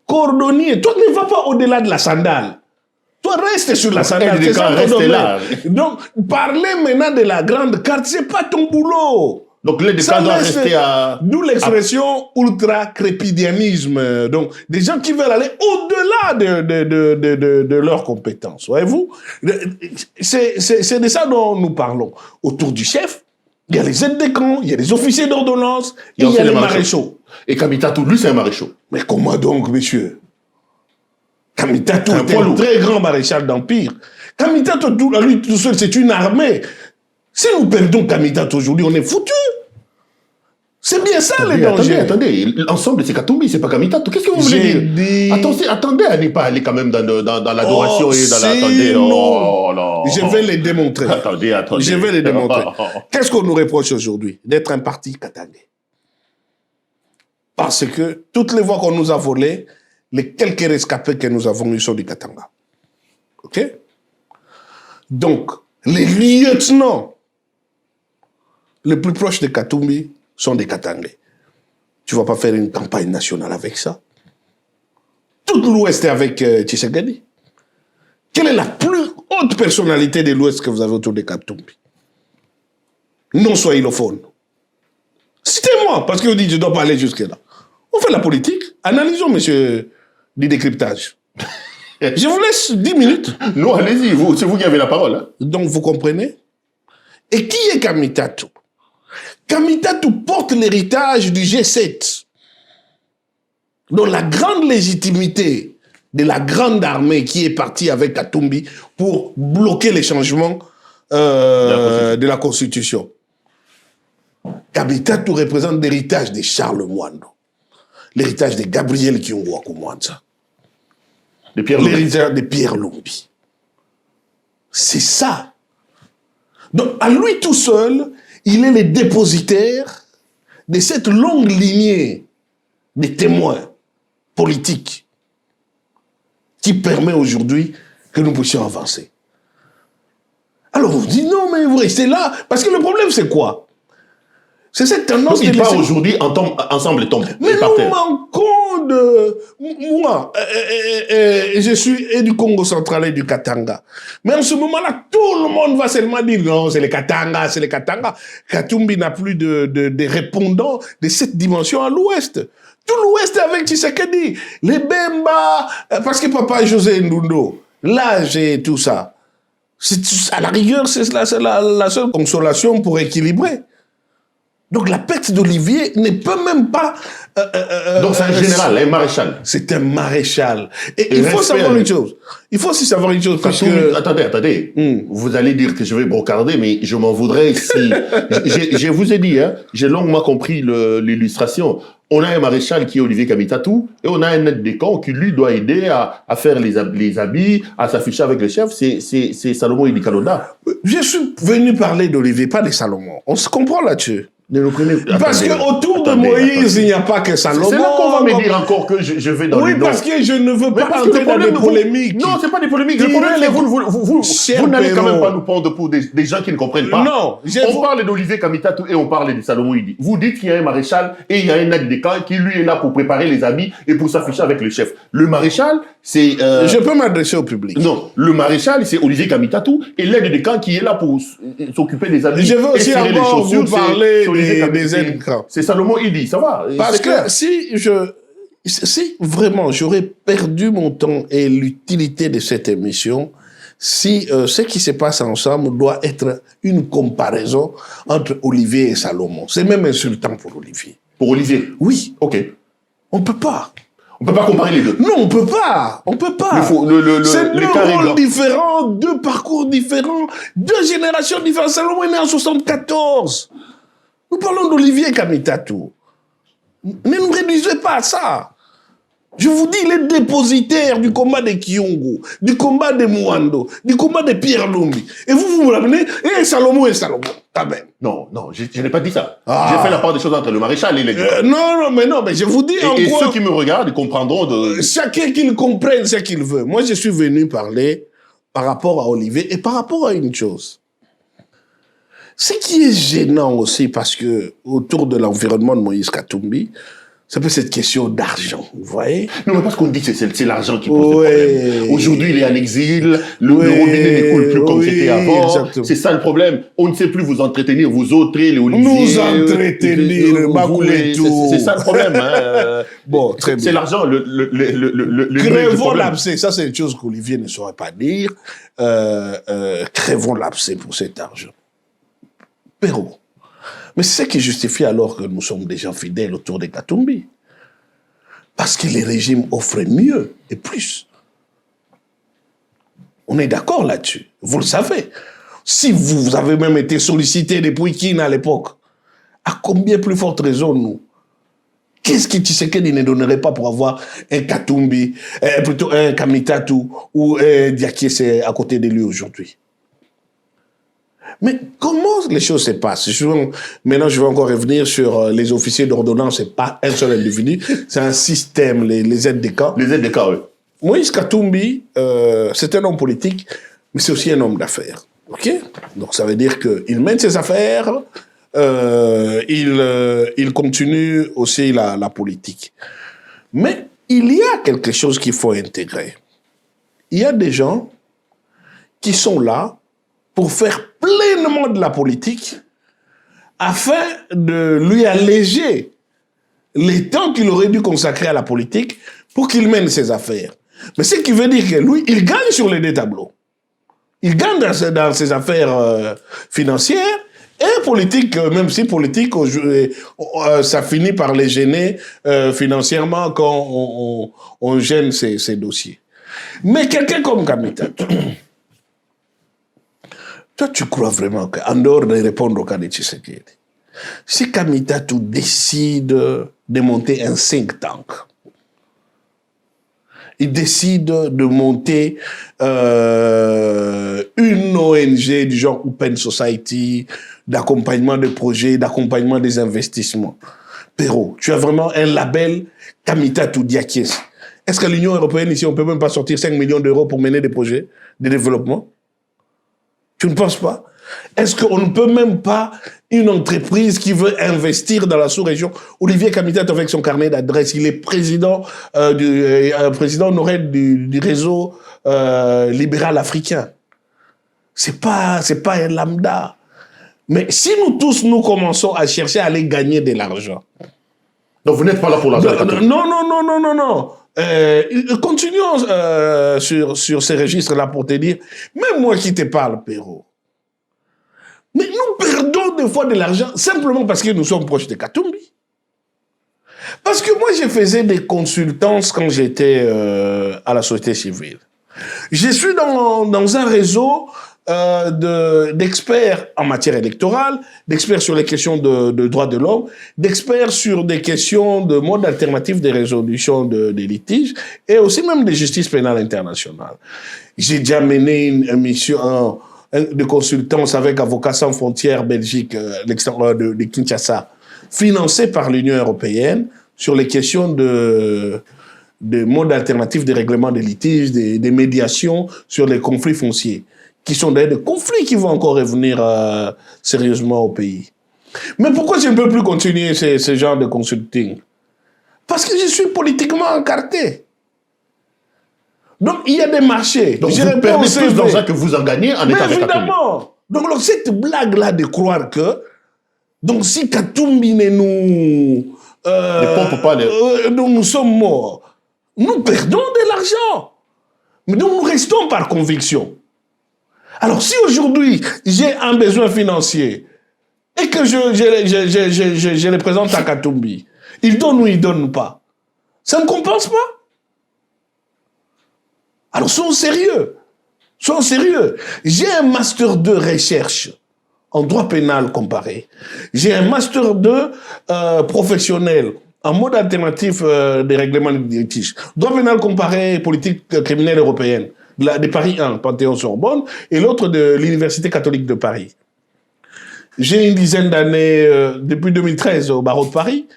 cordonnier, toi ne vas pas au-delà de la sandale. Toi, reste sur la sandale. Reste là. Donc, parler maintenant de la grande carte, c'est pas ton boulot. Donc, les décans doivent rester à... D'où l'expression ultra-crépidianisme. Donc, des gens qui veulent aller au-delà de leurs compétences. Voyez-vous? C'est de ça dont nous parlons. Autour du chef, il y a les aides de camp, il y a les officiers d'ordonnance, il y a les maréchaux. Et Kamitatou, lui, c'est un maréchal. Mais comment donc, monsieur? Kamitatou est un très grand maréchal d'Empire. Kamitatou, lui tout seul, c'est une armée. Si nous perdons Kamitatou aujourd'hui, on est foutus. C'est bien ça, les dangers. Attendez, l'ensemble, c'est Katumbi, c'est pas Kamitatou. Qu'est-ce que vous voulez dire? Attendez à ne pas aller quand même dans l'adoration et dans l'attendez. Je vais les démontrer. Attendez. Je vais les démontrer. Qu'est-ce qu'on nous reproche aujourd'hui? D'être un parti katangais. Parce que toutes les voix qu'on nous a volées, les quelques rescapés que nous avons eus sont du Katanga. OK? Donc, les lieutenants les plus proches de Katumbi sont des Katangais. Tu ne vas pas faire une campagne nationale avec ça. Tout l'Ouest est avec Tshisekedi. Quelle est la plus haute personnalité de l'Ouest que vous avez autour de Katumbi? Non swahilophone. Citez-moi, parce que vous dites je ne dois pas aller jusque-là. On fait la politique. Analysons, monsieur, du décryptage. Je vous laisse 10 minutes. Non, allez-y, c'est vous qui avez la parole. Hein. Donc, vous comprenez? Et qui est Kamitatou? Kamitatou porte l'héritage du G7. Donc, la grande légitimité de la grande armée qui est partie avec Katumbi pour bloquer les changements de la Constitution. Kamitatou représente l'héritage de Charles Mwando. L'héritage de Gabriel Kyungwaku Mwanza. L'héritage de Pierre Lumbi. C'est ça. Donc, à lui tout seul, il est le dépositaire de cette longue lignée de témoins politiques qui permet aujourd'hui que nous puissions avancer. Alors, vous dites, non, mais vous restez là. Parce que le problème, c'est quoi? C'est cette tendance... Donc, il part aujourd'hui, ensemble, tombe. Mais nous manquons de... Moi, je suis du Congo central et du Katanga. Mais en ce moment-là, tout le monde va seulement dire, non, c'est les Katanga, c'est les Katanga. Katumbi n'a plus de répondants de cette dimension à l'ouest. Tout l'ouest avec Tshisekedi. Les Bemba, parce que papa José Ndundo, l'âge et tout ça. À la rigueur, c'est la seule consolation pour équilibrer. Donc la perte d'Olivier ne peut même pas... Donc c'est un général, un maréchal. C'est un maréchal. Et il faut savoir une chose. Il faut aussi savoir une chose parce que... Attendez. Vous allez dire que je vais brocarder, mais je m'en voudrais si... je vous ai dit, hein, j'ai longuement compris l'illustration. On a un maréchal qui est Olivier Kamitatou et on a un aide de camp qui lui doit aider à faire les habits, à s'afficher avec le chef. C'est Salomon Idi Kalonda. Je suis venu parler d'Olivier, pas de Salomon. On se comprend là-dessus. Parce qu'autour de Moïse, il n'y a pas que Salomon. C'est là qu'on va me dire encore que je vais dans les dons. Oui, parce que je ne veux pas entrer dans des polémiques. Non, c'est pas des polémiques. Le problème, c'est que vous n'allez quand même pas nous prendre pour des gens qui ne comprennent pas. Non. On parle d'Olivier Kamitatou et on parle de Salomon Idi. Vous dites qu'il y a un maréchal et il y a un aide de camp qui, lui, est là pour préparer les habits et pour s'afficher avec le chef. Le maréchal, c'est... Je peux m'adresser au public. Non, le maréchal, c'est Olivier Kamitatou et l'aide de camp qui est là pour s'occuper des habits. Je veux aussi encore vous parler des aides de camp. C'est Salomon Idi, ça va. Parce que si vraiment j'aurais perdu mon temps et l'utilité de cette émission, si ce qui se passe ensemble doit être une comparaison entre Olivier et Salomon. C'est même insultant pour Olivier. Pour Olivier? Oui. Ok. On ne peut pas. On peut pas comparer les deux. Non, on peut pas. On peut pas. C'est deux rôles différents, deux parcours différents, deux générations différentes. Salomon est né en 74. Nous parlons d'Olivier Kamitatou. Ne nous réduisez pas à ça. Je vous dis, il est dépositaire du combat de Kiyungu, du combat de Mwando, du combat de Pierre Lumbi. Et vous me ramenez, Salomon et Salomon. Ah ben. Non, je n'ai pas dit ça. J'ai fait la part des choses entre le maréchal et les deux. Non, mais je vous dis en et quoi... ceux qui me regardent, ils comprendront de... Chacun qu'il comprenne ce qu'il veut. Moi, je suis venu parler par rapport à Olivier et par rapport à une chose. Ce qui est gênant aussi, parce que autour de l'environnement de Moïse Katumbi, c'est un peu cette question d'argent, vous voyez? Non, mais parce qu'on dit que c'est l'argent qui pose le problème. Aujourd'hui, il est en exil, le robinet ne coule plus comme c'était avant. C'est ça le problème. On ne sait plus vous entretenir, vous autres, les Olivier. Nous entretenir, c'est ça le problème. Hein. Bon, très bien. C'est l'argent, crevons l'abcès. Ça, c'est une chose qu'Olivier ne saurait pas dire. Crevons l'abcès pour cet argent. Perrault. Mais c'est ce qui justifie alors que nous sommes des gens fidèles autour de Katumbi. Parce que les régimes offraient mieux et plus. On est d'accord là-dessus. Vous le savez. Si vous avez même été sollicité depuis Kin à l'époque, à combien plus forte raison nous? Qu'est-ce que Tshisekedi ne donnerait pas pour avoir un Katumbi, plutôt un Kamitatou ou un Diakiese à côté de lui aujourd'hui? Mais comment les choses se passent? Maintenant, je vais encore revenir sur les officiers d'ordonnance. Ce n'est pas un seul individu, c'est un système, les aides de camp. Les aides de camp, oui. Moïse Katumbi, c'est un homme politique, mais c'est aussi un homme d'affaires. OK? Donc, ça veut dire qu'il mène ses affaires, il continue aussi la politique. Mais il y a quelque chose qu'il faut intégrer. Il y a des gens qui sont là pour faire pleinement de la politique afin de lui alléger les temps qu'il aurait dû consacrer à la politique pour qu'il mène ses affaires. Mais ce qui veut dire que lui, il gagne sur les deux tableaux. Il gagne dans ses affaires financières et politiques, même si politique, ça finit par les gêner financièrement quand on gêne ces dossiers. Mais quelqu'un comme Kamitatou, toi, tu crois vraiment qu'en dehors de répondre au cas de Tshisekedi, si Kamitatou décide de monter un think tank, il décide de monter une ONG du genre Open Society, d'accompagnement de projets, d'accompagnement des investissements. Perrault, tu as vraiment un label Kamitatou Diakiese. Est-ce que l'Union européenne, ici, on ne peut même pas sortir 5 millions d'euros pour mener des projets de développement? Tu ne penses pas? Est-ce qu'on ne peut même pas, une entreprise qui veut investir dans la sous-région, Olivier Kamitatou avec son carnet d'adresse, il est président honoraire du réseau libéral africain. C'est pas un lambda. Mais si nous tous, nous commençons à chercher à aller gagner de l'argent. Donc vous n'êtes pas là pour l'argent? Non. Continuons sur ces registres-là pour te dire, même moi qui te parle, Perrault, Mais nous perdons des fois de l'argent simplement parce que nous sommes proches de Katumbi. Parce que moi, je faisais des consultances quand j'étais à la société civile. Je suis dans un réseau d'experts en matière électorale, d'experts sur les questions de droits de l'homme, d'experts sur des questions de modes alternatifs de résolution des litiges et aussi même de justice pénale internationale. J'ai déjà mené une mission de consultance avec Avocats sans frontières Belgique, l'extérieur de Kinshasa, financée par l'Union européenne sur les questions de modes alternatifs de règlement des litiges, des médiations sur les conflits fonciers, qui sont d'ailleurs des conflits qui vont encore revenir sérieusement au pays. Mais pourquoi je ne peux plus continuer ce genre de consulting? Parce que je suis politiquement encarté. Donc, il y a des marchés. Donc, vous perdez plus d'argent que vous en gagnez en étant avec Katumbi. Évidemment. Donc, cette blague-là de croire que, donc, si Katumbi ne nous... ne pompe pas les... nous sommes morts. Nous perdons de l'argent. Mais donc, nous restons par conviction. Alors, si aujourd'hui, j'ai un besoin financier et que je le présente à Katumbi, il donne ou il ne donne pas, ça ne compense pas. Alors, soyons sérieux. Soyons sérieux. J'ai un master 2 recherche en droit pénal comparé. J'ai un master 2 professionnel en mode alternatif des règlements de litiges. Droit pénal comparé et politique criminelle européenne. De Paris 1, Panthéon-Sorbonne, et l'autre de l'Université catholique de Paris. J'ai une dizaine d'années, depuis 2013, au barreau de Paris,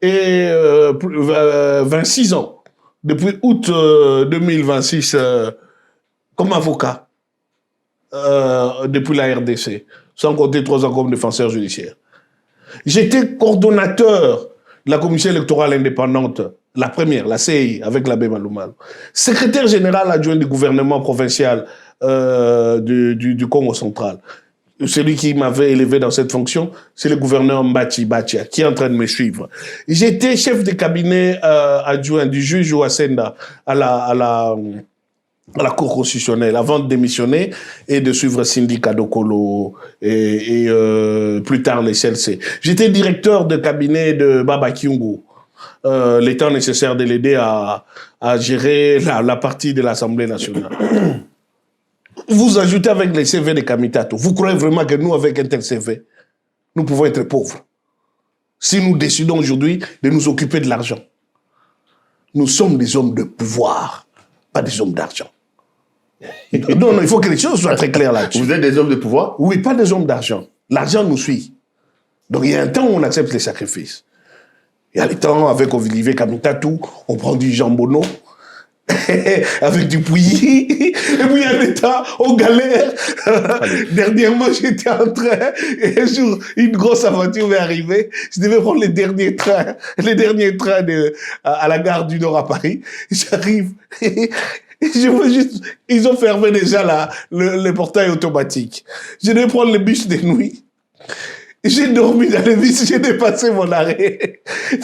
et 26 ans, depuis août 2026, comme avocat, depuis la RDC, sans compter 3 ans comme défenseur judiciaire. J'étais coordonnateur de la commission électorale indépendante, la première, la CEI, avec l'abbé Maloumal. Secrétaire général adjoint du gouvernement provincial du Congo central. Celui qui m'avait élevé dans cette fonction, c'est le gouverneur Mbachi Bachia, qui est en train de me suivre. J'étais chef de cabinet adjoint du juge Ouassenda à la Cour constitutionnelle avant de démissionner et de suivre Cindy Kadokolo et plus tard les CLC. J'étais directeur de cabinet de Baba Kyungu. Les temps nécessaires de l'aider à gérer la partie de l'Assemblée nationale. Vous ajoutez avec les CV de Kamitato, vous croyez vraiment que nous, avec un tel CV, nous pouvons être pauvres? Si nous décidons aujourd'hui de nous occuper de l'argent. Nous sommes des hommes de pouvoir, pas des hommes d'argent. Non, il faut que les choses soient très claires là-dessus. Vous êtes des hommes de pouvoir? Oui, pas des hommes d'argent. L'argent nous suit. Donc il y a un temps où on accepte les sacrifices. Il y a les temps, avec Olivier Kamitatou, on prend du jambonneau, avec du pouilly, et puis il y a des temps, on galère. Dernièrement, j'étais en train, et un jour, une grosse aventure m'est arrivée. Je devais prendre les derniers trains à la gare du Nord à Paris. J'arrive, et je vois juste, ils ont fermé déjà le portail automatique. Je devais prendre le bus de nuit. J'ai dormi dans le bus, j'ai dépassé mon arrêt.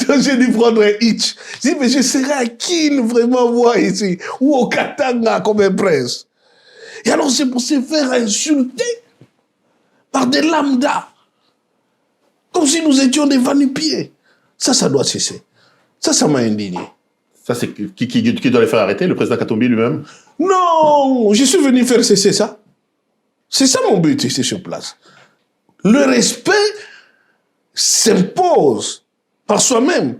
Donc j'ai dû prendre un hitch. J'ai dit, mais je serai à Kin, vraiment, moi, ici. Ou au Katanga, comme un prince. Et alors c'est pour se faire insulter par des lambdas. Comme si nous étions des va-nu-pieds. Ça doit cesser. Ça m'a indigné. Ça, c'est qui doit les faire arrêter, le président Katumbi lui-même? Non, je suis venu faire cesser ça. C'est ça mon but ici sur place. Le respect s'impose par soi-même.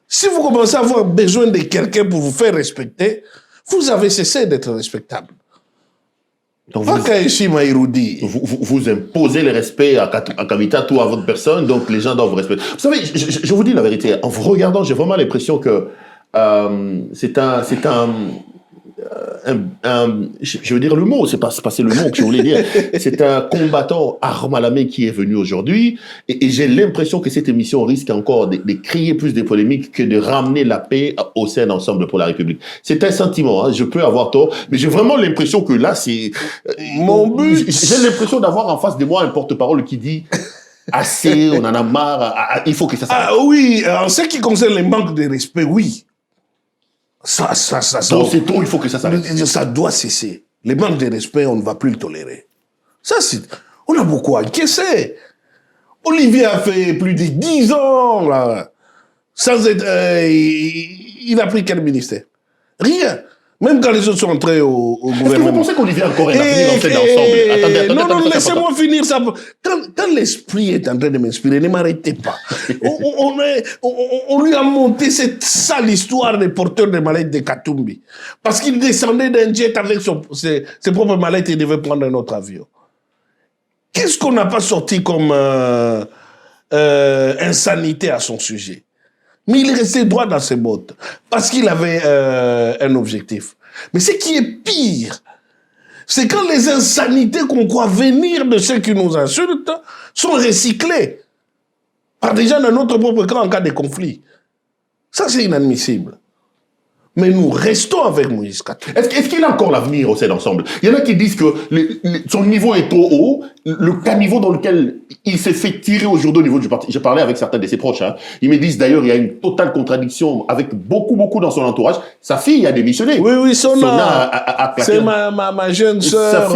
Si vous commencez à avoir besoin de quelqu'un pour vous faire respecter, vous avez cessé d'être respectable. Donc vous imposez le respect à Kamitatou, à votre personne, donc les gens doivent vous respecter. Vous savez, je vous dis la vérité, en vous regardant, j'ai vraiment l'impression que je veux dire le mot, c'est pas le mot que je voulais dire. C'est un combattant arme à la main qui est venu aujourd'hui, et j'ai l'impression que cette émission risque encore de créer plus de polémiques que de ramener la paix au sein d'Ensemble pour la République. C'est un sentiment, hein, je peux avoir tort, mais j'ai vraiment l'impression que là, c'est mon but. J'ai l'impression d'avoir en face de moi un porte-parole qui dit assez, on en a marre, il faut que ça s'arrête. Ah oui, en ce qui concerne les manques de respect, oui. Ça donc c'est tout, il faut que ça s'arrête. Ça doit cesser. Les manques de respect, on ne va plus le tolérer. Ça, c'est... On a beaucoup encaissé. Olivier a fait plus de 10 ans, là, sans être... il a pris quel ministère? Rien. Même quand les autres sont entrés au gouvernement. Est-ce que vous pensez qu'Olivier a encore un avenir dans cet ensemble? Attendez, non, laissez-moi finir ça. Quand l'esprit est en train de m'inspirer, ne m'arrêtez pas. On lui a monté cette sale histoire des porteurs de mallettes de Katumbi. Parce qu'il descendait d'un jet avec ses propres mallettes et devait prendre un autre avion. Qu'est-ce qu'on n'a pas sorti comme insanité à son sujet? Mais il est resté droit dans ses bottes, parce qu'il avait un objectif. Mais ce qui est pire, c'est quand les insanités qu'on croit venir de ceux qui nous insultent sont recyclées par des gens dans notre propre camp en cas de conflit. Ça, c'est inadmissible. Mais nous restons avec Moïse Katumbi. Est-ce qu'il a encore l'avenir au sein d'ensemble? Il y en a qui disent que son niveau est trop haut, le caniveau dans lequel il s'est fait tirer aujourd'hui au niveau du parti. J'ai parlé avec certains de ses proches. Hein. Ils me disent d'ailleurs il y a une totale contradiction avec beaucoup dans son entourage. Sa fille a démissionné. Oui, Sona c'est ma jeune sœur.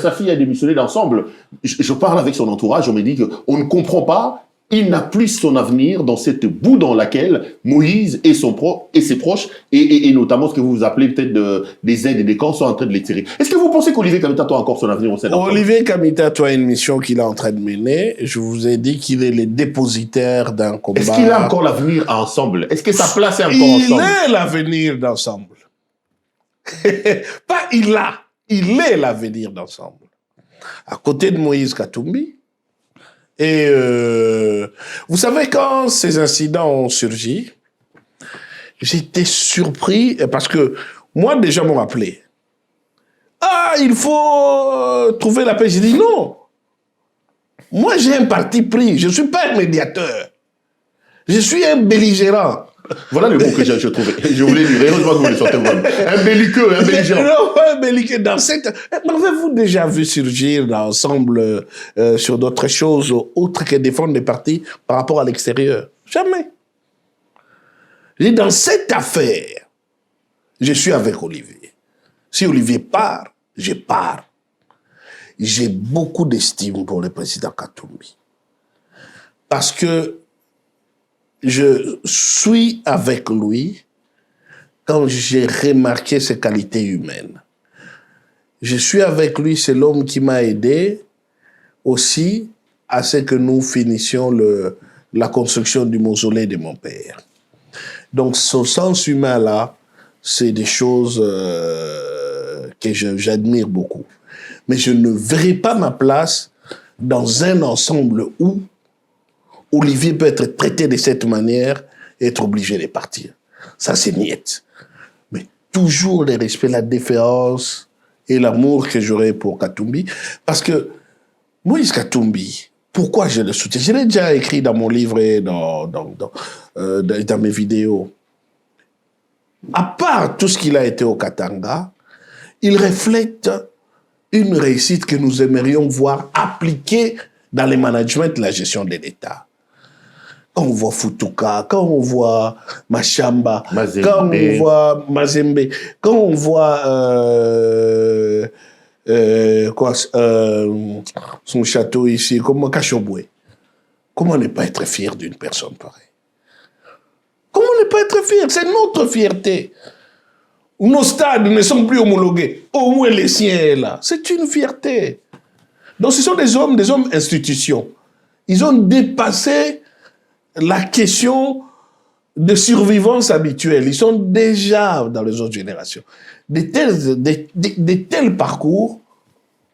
Sa fille a démissionné d'ensemble. Je parle avec son entourage, on me dit qu'on ne comprend pas. Il n'a plus son avenir dans cette boue dans laquelle Moïse et ses proches, et notamment ce que vous appelez peut-être des aides et des camps, sont en train de les tirer. Est-ce que vous pensez qu'Olivier Kamita a encore son avenir au sein d'ensemble? Olivier Kamita a une mission qu'il est en train de mener. Je vous ai dit qu'il est le dépositaire d'un combat. Est-ce qu'il a encore l'avenir ensemble? Est-ce que sa place est encore ensemble? Il est l'avenir d'ensemble. Pas il est l'avenir d'ensemble. À côté de Moïse Katumbi. Et vous savez, quand ces incidents ont surgi, j'étais surpris parce que moi, déjà, m'ont appelé. Ah, il faut trouver la paix. J'ai dit non. Moi, j'ai un parti pris. Je ne suis pas un médiateur. Je suis un belligérant. Voilà le mot que je trouvais. Je voulais dire, heureusement que vous le sortez vous. Un belliqueux, un belligérant. Non, un belliqueux. Avez-vous déjà vu surgir ensemble sur d'autres choses autres que défendre les partis par rapport à l'extérieur? Jamais. Dans cette affaire, je suis avec Olivier. Si Olivier part, je pars. J'ai beaucoup d'estime pour le président Katumbi. Parce que je suis avec lui quand j'ai remarqué ses qualités humaines. Je suis avec lui, c'est l'homme qui m'a aidé aussi à ce que nous finissions la construction du mausolée de mon père. Donc, ce sens humain-là, c'est des choses que j'admire beaucoup. Mais je ne verrai pas ma place dans un ensemble où Olivier peut être traité de cette manière et être obligé de partir. Ça, c'est niette. Mais toujours le respect, la déférence et l'amour que j'aurai pour Katumbi. Parce que Moïse Katumbi, pourquoi je le soutiens? Je l'ai déjà écrit dans mon livre et dans mes vidéos. À part tout ce qu'il a été au Katanga, il reflète une réussite que nous aimerions voir appliquée dans le management de la gestion de l'État. Quand on voit Futuka, quand on voit Machamba, quand on voit Mazembe, quand on voit son château ici, comme Kachoboué, comment ne pas être fier d'une personne pareille? Comment ne pas être fier? C'est notre fierté. Nos stades ne sont plus homologués. Au moins les siens est là. C'est une fierté. Donc ce sont des hommes institutions. Ils ont dépassé la question de survivance habituelle. Ils sont déjà dans les autres générations. De tels parcours,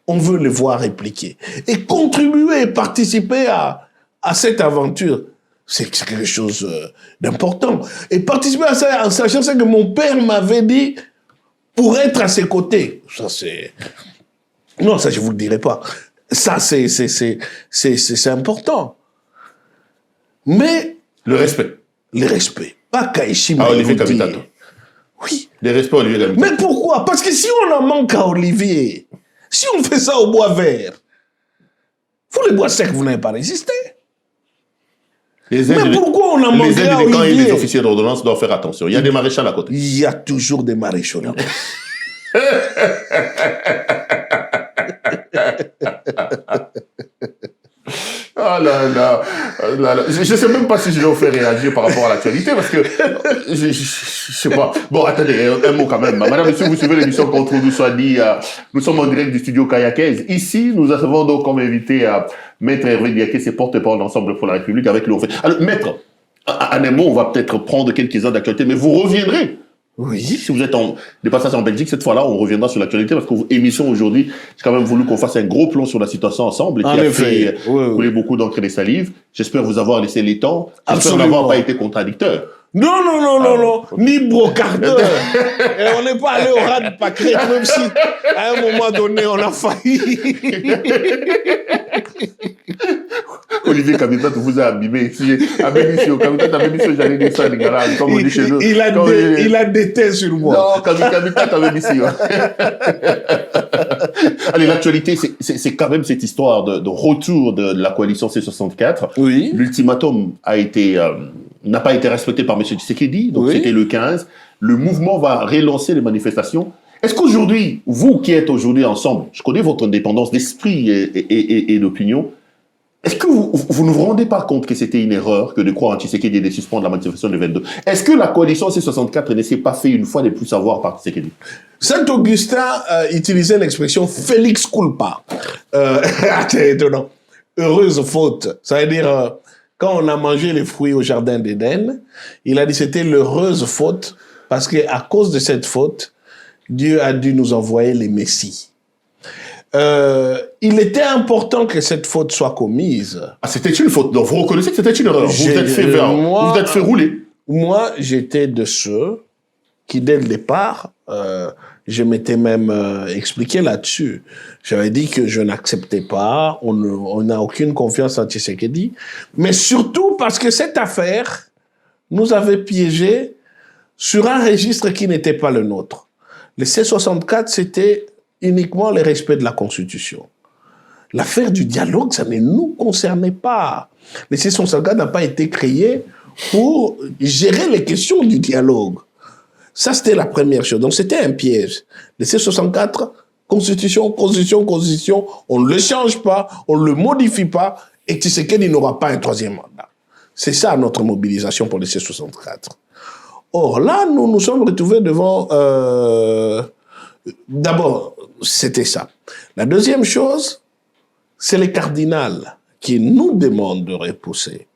on veut les voir répliquer. Et contribuer et participer à cette aventure, c'est quelque chose d'important. Et participer à ça en sachant ce que mon père m'avait dit pour être à ses côtés. Ça, c'est... Non, ça, je ne vous le dirai pas. Ça, c'est important. Mais... Le respect. Le respect. Pas Kaishi, mais Olivier Kamita. Oui. Le respect à Olivier Kamita. Mais pourquoi? Parce que si on en manque à Olivier, si on fait ça au bois vert, vous, les bois secs, vous n'avez pas résisté. Mais pourquoi on en manque à Olivier? Quand les officiers d'ordonnance doivent faire attention. Il y a des maréchals à côté. Il y a toujours des maréchaux là-bas. Ah là là, là, là. Je ne sais même pas si je vais vous faire réagir par rapport à l'actualité parce que je sais pas. Bon, attendez, un mot quand même. Madame, monsieur, vous suivez l'émission Contre nous soit dit. Nous sommes en direct du studio Kayakez. Ici, nous avons donc comme invité Maître Hervé Diaké, c'est porte-parole d'Ensemble pour la République avec l'ONF. Alors, Maître, en un mot, on va peut-être prendre quelques heures d'actualité, mais vous reviendrez. Oui, si vous êtes en dépassage en Belgique, cette fois-là, on reviendra sur l'actualité parce que émission aujourd'hui, j'ai quand même voulu qu'on fasse un gros plan sur la situation ensemble et qui a fait couler beaucoup d'encre et des salives. J'espère vous avoir laissé les temps. J'espère n'avoir pas été contradicteur. Non, non, non, non, non, ni brocardeur. Et on n'est pas allé au ras de pâquerette, même si à un moment donné, on a failli. Olivier Kamitat vous a abîmé. À Bénicio, Kamitat a Bénicio, j'allais dire ça, les gars, comme on dit chez nous. Il a des têtes sur moi. Non, Kamitat a Bénicio. Allez, l'actualité, c'est quand même cette histoire de retour de la coalition C64. Oui. L'ultimatum n'a pas été respecté par M. Tshisekedi, donc c'était le 15. Le mouvement va relancer les manifestations. Est-ce qu'aujourd'hui, vous qui êtes aujourd'hui ensemble, je connais votre indépendance d'esprit et d'opinion, est-ce que vous ne vous rendez pas compte que c'était une erreur que de croire en Tshisekedi et de suspendre la manifestation du 22? Est-ce que la coalition C64 ne s'est pas fait une fois de plus savoir par Tshisekedi? Saint-Augustin utilisait l'expression Félix culpa. C'est étonnant. Heureuse faute. Ça veut dire, quand on a mangé les fruits au jardin d'Éden, il a dit c'était l'heureuse faute parce qu'à cause de cette faute, Dieu a dû nous envoyer les messies. Il était important que cette faute soit commise. Ah, c'était une faute. Donc, vous reconnaissez que c'était une erreur. Vous vous êtes fait rouler. Moi, j'étais de ceux qui, dès le départ, je m'étais même expliqué là-dessus. J'avais dit que je n'acceptais pas, on n'a aucune confiance en Tshisekedi, mais surtout parce que cette affaire nous avait piégés sur un registre qui n'était pas le nôtre. Le C64, c'était uniquement le respect de la Constitution. L'affaire du dialogue, ça ne nous concernait pas. Le C64 n'a pas été créé pour gérer les questions du dialogue. Ça, c'était la première chose. Donc, c'était un piège. Le C64, Constitution, Constitution, Constitution, on ne le change pas, on ne le modifie pas, et Tshisekedi n'aura pas un troisième mandat. C'est ça notre mobilisation pour le C64. Or, là, nous nous sommes retrouvés devant... D'abord, c'était ça. La deuxième chose, c'est les cardinals qui nous demandent de repousser.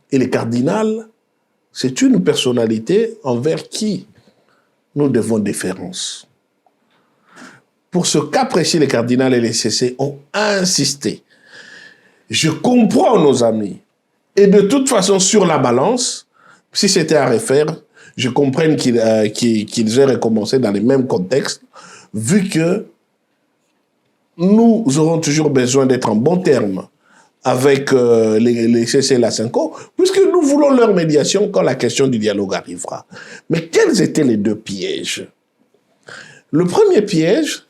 Et les cardinals, c'est une personnalité envers qui nous devons déférence. Pour ce cas précis, les cardinaux et les CC ont insisté. Je comprends nos amis. Et de toute façon, sur la balance, si c'était à refaire, je comprends qu'ils aient recommencé dans les mêmes contextes, vu que nous aurons toujours besoin d'être en bon terme avec les CC et la CENCO, puisque nous voulons leur médiation quand la question du dialogue arrivera. Mais quels étaient les deux pièges? Le premier piège,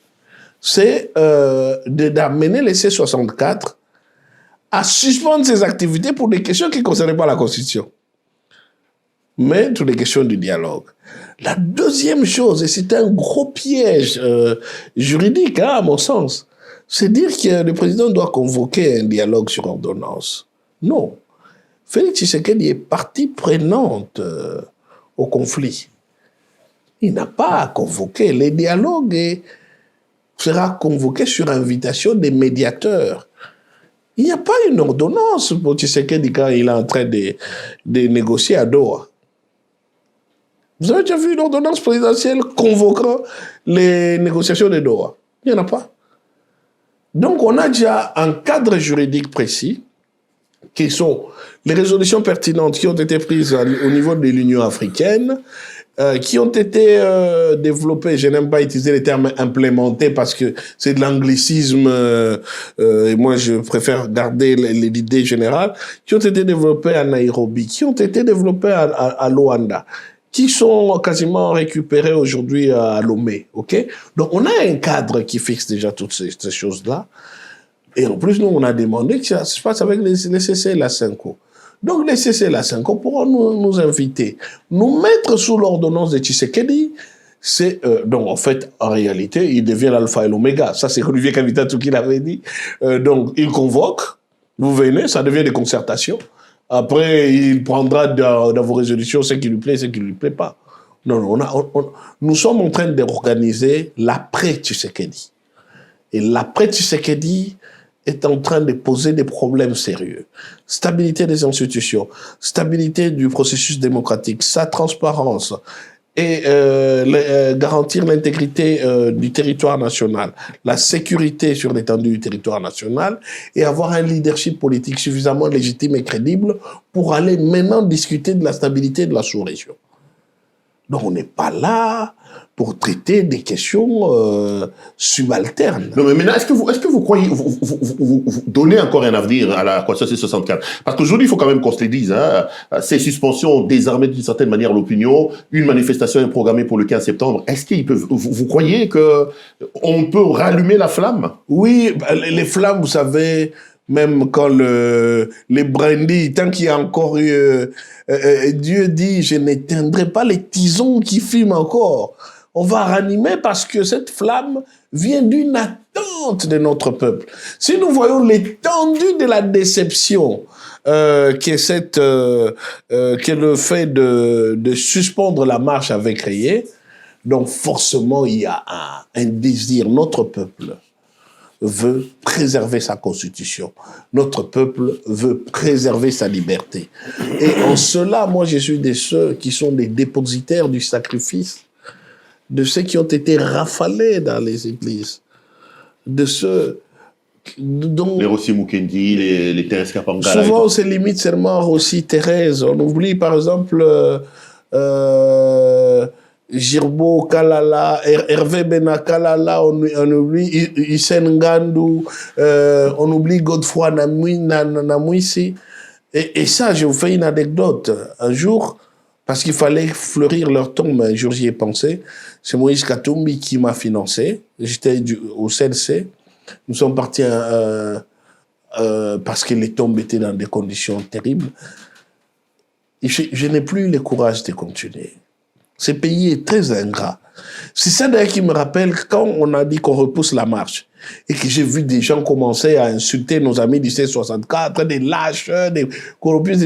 c'est d'amener les C64 à suspendre ses activités pour des questions qui ne concernaient pas la Constitution, mais toutes les questions du dialogue. La deuxième chose, et c'est un gros piège juridique, à mon sens, c'est dire que le président doit convoquer un dialogue sur ordonnance. Non. Félix Tshisekedi est partie prenante au conflit. Il n'a pas à convoquer. Le dialogue sera convoqué sur invitation des médiateurs. Il n'y a pas une ordonnance pour Tshisekedi quand il est en train de négocier à Doha. Vous avez déjà vu une ordonnance présidentielle convoquant les négociations de Doha? Il n'y en a pas. Donc, on a déjà un cadre juridique précis, qui sont les résolutions pertinentes qui ont été prises au niveau de l'Union africaine, qui ont été développées, je n'aime pas utiliser les termes implémentés parce que c'est de l'anglicisme, et moi je préfère garder l'idée générale, qui ont été développées à Nairobi, qui ont été développées à Luanda, qui sont quasiment récupérés aujourd'hui à Lomé, ok? Donc, on a un cadre qui fixe déjà toutes ces choses-là. Et en plus, nous, on a demandé que ça se passe avec les CC et la CENCO. Donc, les CC et la CENCO pourront nous inviter, nous mettre sous l'ordonnance de Tshisekedi Donc, en fait, en réalité, il devient l'alpha et l'oméga. Ça, c'est Olivier Kavitatou qui l'avait dit. Donc, il convoque, vous venez, ça devient des concertations. Après, il prendra dans vos résolutions ce qui lui plaît, ce qui ne lui plaît pas. Non, nous sommes en train d'organiser l'après-Tshisekedi. Et l'après-Tshisekedi est en train de poser des problèmes sérieux. Stabilité des institutions, stabilité du processus démocratique, sa transparence et garantir l'intégrité du territoire national, la sécurité sur l'étendue du territoire national et avoir un leadership politique suffisamment légitime et crédible pour aller maintenant discuter de la stabilité de la sous-région. Donc on n'est pas là pour traiter des questions subalternes. Non, mais maintenant, est-ce que vous croyez, vous donnez encore un avenir à la Coalition C64? Parce qu'aujourd'hui, il faut quand même qu'on se le dise, hein, ces suspensions ont désarmé d'une certaine manière l'opinion, une manifestation est programmée pour le 15 septembre. Est-ce qu'ils peuvent, vous croyez qu'on peut rallumer la flamme? Oui, les flammes, vous savez, même quand les brindilles, tant qu'il y a encore Dieu dit, je n'éteindrai pas les tisons qui fument encore. On va ranimer parce que cette flamme vient d'une attente de notre peuple. Si nous voyons l'étendue de la déception qu'est le fait de suspendre la marche avait créé, donc forcément il y a un désir. Notre peuple veut préserver sa constitution. Notre peuple veut préserver sa liberté. Et en cela, moi, je suis de ceux qui sont des dépositaires du sacrifice, de ceux qui ont été rafalés dans les églises, de ceux dont... Les Rossi Mukendi, les Thérèse Kapangala. Souvent, on se limite seulement à Rossi Thérèse. On oublie, par exemple... Girbo Kalala, Hervé Bena Kalala, on oublie Hissène Ngandou, on oublie Godefroy Namouissi. Et ça, je vous fais une anecdote. Un jour, parce qu'il fallait fleurir leur tombe, un jour j'y ai pensé, c'est Moïse Katumbi qui m'a financé. J'étais au CLC. Nous sommes partis parce que les tombes étaient dans des conditions terribles. Et je n'ai plus le courage de continuer. Ce pays est très ingrat. C'est ça d'ailleurs qui me rappelle quand on a dit qu'on repousse la marche et que j'ai vu des gens commencer à insulter nos amis du C64, des lâches, des corrompus.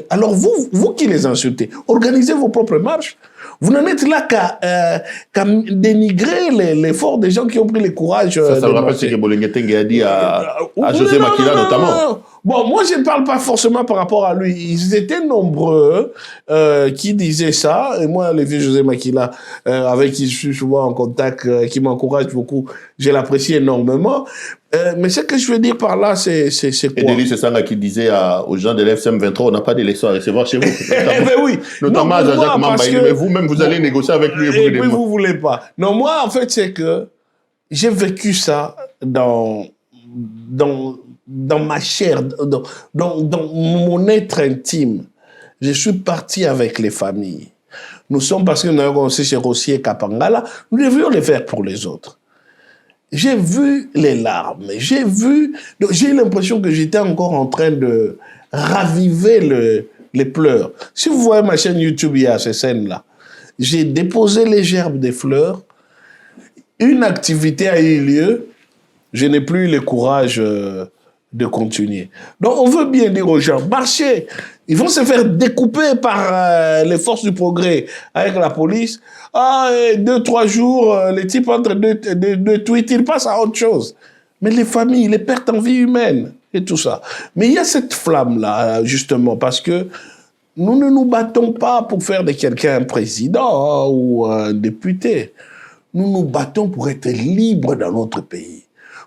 Alors vous qui les insultez, organisez vos propres marches. Vous n'en êtes là qu'à dénigrer l'effort des gens qui ont pris le courage. Ça me rappelle ce que Bolinghetenge a dit à José Makila notamment. Bon, moi, je ne parle pas forcément par rapport à lui. Ils étaient nombreux qui disaient ça. Et moi, le vieux José Makila, avec qui je suis souvent en contact, qui m'encourage beaucoup, je l'apprécie énormément. Mais ce que je veux dire par là, c'est quoi? Et Denis Sessanga qui disait aux gens de l'FCM 23, on n'a pas d'élection à recevoir chez vous. Oui. Notamment à Jean-Jacques Mambaï. Mais vous-même, vous allez négocier avec lui. Et puis, vous ne voulez pas. Non, moi, en fait, c'est que j'ai vécu ça dans ma chair, dans mon être intime. Je suis parti avec les familles. Nous sommes, parce que nous avons commencé chez Rossier et Kapangala, nous devions le faire pour les autres. J'ai vu les larmes, j'ai eu l'impression que j'étais encore en train de raviver les pleurs. Si vous voyez ma chaîne YouTube, il y a ces scènes-là. J'ai déposé les gerbes des fleurs, une activité a eu lieu, je n'ai plus le courage de continuer. Donc on veut bien dire aux gens, marchez, ils vont se faire découper par les forces du progrès avec la police. 2-3 jours, les types entre deux tweets, ils passent à autre chose. Mais les familles, les pertes en vie humaine et tout ça. Mais il y a cette flamme-là, justement, parce que nous ne nous battons pas pour faire de quelqu'un un président ou un député. Nous nous battons pour être libres dans notre pays.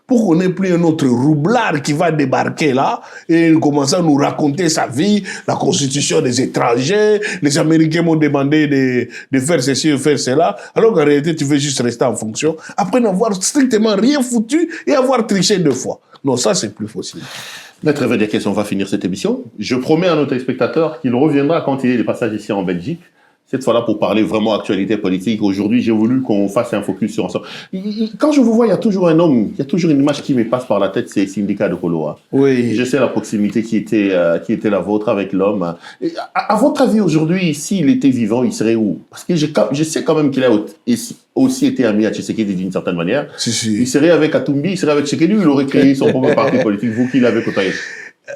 Pour qu'on n'ait plus un autre roublard qui va débarquer là et commencer à nous raconter sa vie, la constitution des étrangers, les Américains m'ont demandé de faire ceci ou faire cela, alors qu'en réalité, tu veux juste rester en fonction, après n'avoir strictement rien foutu et avoir triché 2 fois. Non, ça, c'est plus possible. Maître Verdiakès, on va finir cette émission. Je promets à nos téléspectateurs qu'il reviendra quand il est de passage ici en Belgique. Cette fois-là, pour parler vraiment actualité politique, aujourd'hui, j'ai voulu qu'on fasse un focus sur ensemble. Quand je vous vois, il y a toujours un homme, il y a toujours une image qui me passe par la tête, c'est Sindika Dokolo. Oui. Je sais la proximité qui était la vôtre avec l'homme. À votre avis, aujourd'hui, s'il était vivant, il serait où? Parce que je sais quand même qu'il a aussi été ami à Tshisekedi d'une certaine manière. Si. Il serait avec Katumbi, il serait avec Tshisekedi, il aurait créé son propre parti politique, vous qui l'avez côtoyé.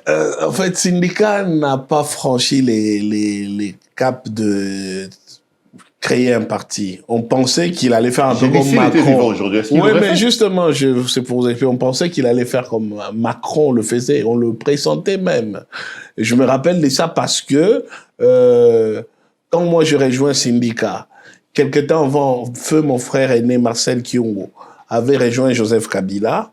En fait, Sindika n'a pas franchi les caps de créer un parti. On pensait qu'il allait faire un peu comme Macron. Était vivant aujourd'hui. Oui, mais justement, c'est pour vous expliquer, on pensait qu'il allait faire comme Macron le faisait, on le pressentait même. Et je me rappelle de ça parce que quand moi je rejoins Sindika, quelque temps avant, feu mon frère aîné Marcel Kiongo avait rejoint Joseph Kabila.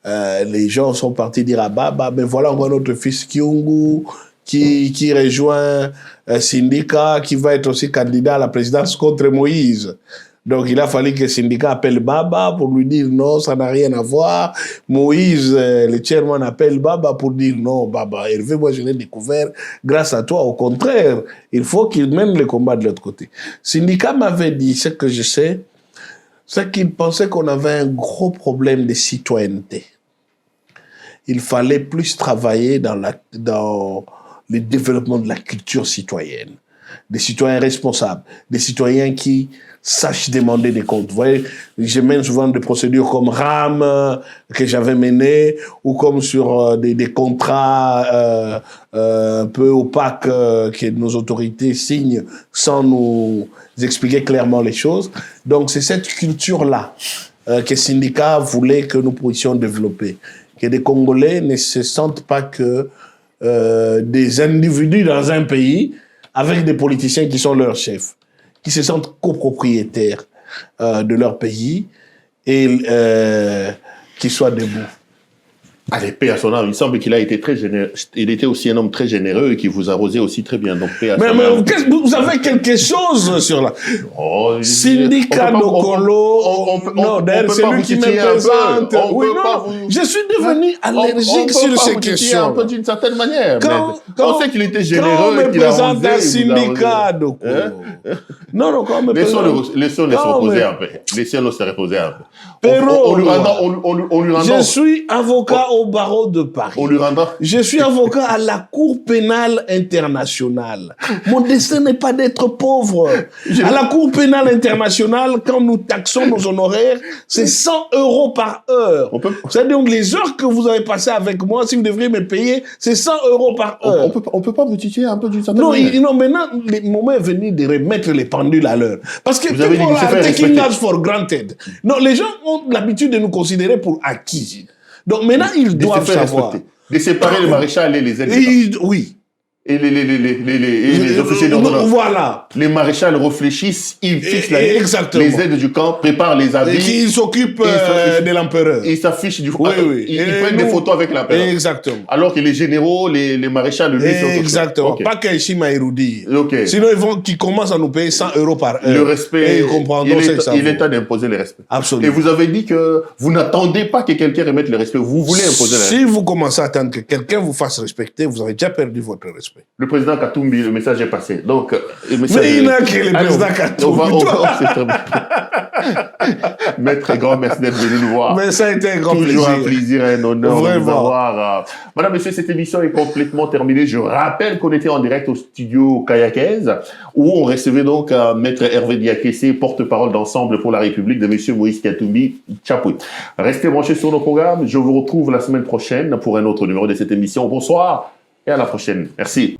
Les gens sont partis dire à Baba, ben voilà, on voit notre fils Kyungu qui rejoint Sindika, qui va être aussi candidat à la présidence contre Moïse. Donc il a fallu que Sindika appelle Baba pour lui dire non, ça n'a rien à voir. Moïse, le chairman, appelle Baba pour dire non, Baba, Hervé, moi je l'ai découvert grâce à toi. Au contraire, il faut qu'il mène le combat de l'autre côté. Sindika m'avait dit, ce que je sais, c'est qu'il pensait qu'on avait un gros problème de citoyenneté. Il fallait plus travailler dans le développement de la culture citoyenne. Des citoyens responsables, des citoyens qui sachent demander des comptes. Vous voyez, je mène souvent des procédures comme RAM que j'avais menées, ou comme sur des contrats un peu opaques que nos autorités signent sans nous expliquer clairement les choses. Donc c'est cette culture-là que Sindika voulait que nous puissions développer. Que les Congolais ne se sentent pas que des individus dans un pays avec des politiciens qui sont leurs chefs, qui se sentent copropriétaires de leur pays et qui soient debout. Allez, paix à son âme. Il semble qu'il a été très généreux. Il était aussi un homme très généreux et qui vous arrosait aussi très bien. Donc, paix à son âme. Vous avez quelque chose sur la... Sindika Dokolo. Non, d'ailleurs, c'est lui qui me présente. Oui, non, je suis devenu allergique sur ces questions. Un peu d'une certaine manière. On sait qu'il était généreux. Quand on me présente un Sindika Dokolo. Non, quand on me présente... Laissons se reposer un peu. Laissons se reposer un peu. On lui rend... Je suis avocat au barreau de Paris. On lui rendra. Je suis avocat à la Cour pénale internationale. Mon destin n'est pas d'être pauvre. À la Cour pénale internationale, quand nous taxons nos honoraires, c'est 100 € par heure. C'est-à-dire que les heures que vous avez passées avec moi, si vous devriez me payer, c'est 100 € par heure. On peut pas vous tituer un peu d'une certaine manière. Non, maintenant, le moment est venu de remettre les pendules à l'heure. Parce que people are taking us for granted. Non, les gens ont l'habitude de nous considérer pour acquis. Donc maintenant, ils doivent savoir. De séparer les maréchals et les aides. Oui. Et les officiers d'ordre. Voilà. Les maréchals réfléchissent, ils fixent les aides du camp, préparent les habits. Et ils s'occupent de l'empereur. Ils s'affichent du Oui. Ils prennent des photos avec l'empereur. Exactement. Alors que les généraux, les maréchals, lui, sont... Exactement. Okay. Pas qu'Aïchima Érudi. Okay. Sinon, qu'ils commencent à nous payer 100 € par heure. Le respect. Et ils comprendront il est temps d'imposer le respect. Absolument. Et vous avez dit que vous n'attendez pas que quelqu'un remette le respect. Vous voulez imposer le respect. Si vous commencez à attendre que quelqu'un vous fasse respecter, vous avez déjà perdu votre respect. Le président Katumbi, le message est passé. Donc, mais il n'a que le président Katumbi. C'est très bien. Maître, grand merci d'être venu nous voir. Mais ça a été un grand plaisir. Toujours un plaisir et un honneur Vraiment. de vous avoir. Madame, monsieur, cette émission est complètement terminée. Je rappelle qu'on était en direct au studio Kayakez, où on recevait donc Maître Hervé Diakessé, porte-parole d'Ensemble pour la République de monsieur Moïse Katumbi Tchapoué. Restez branchés sur nos programmes. Je vous retrouve la semaine prochaine pour un autre numéro de cette émission. Bonsoir et à la prochaine. Merci.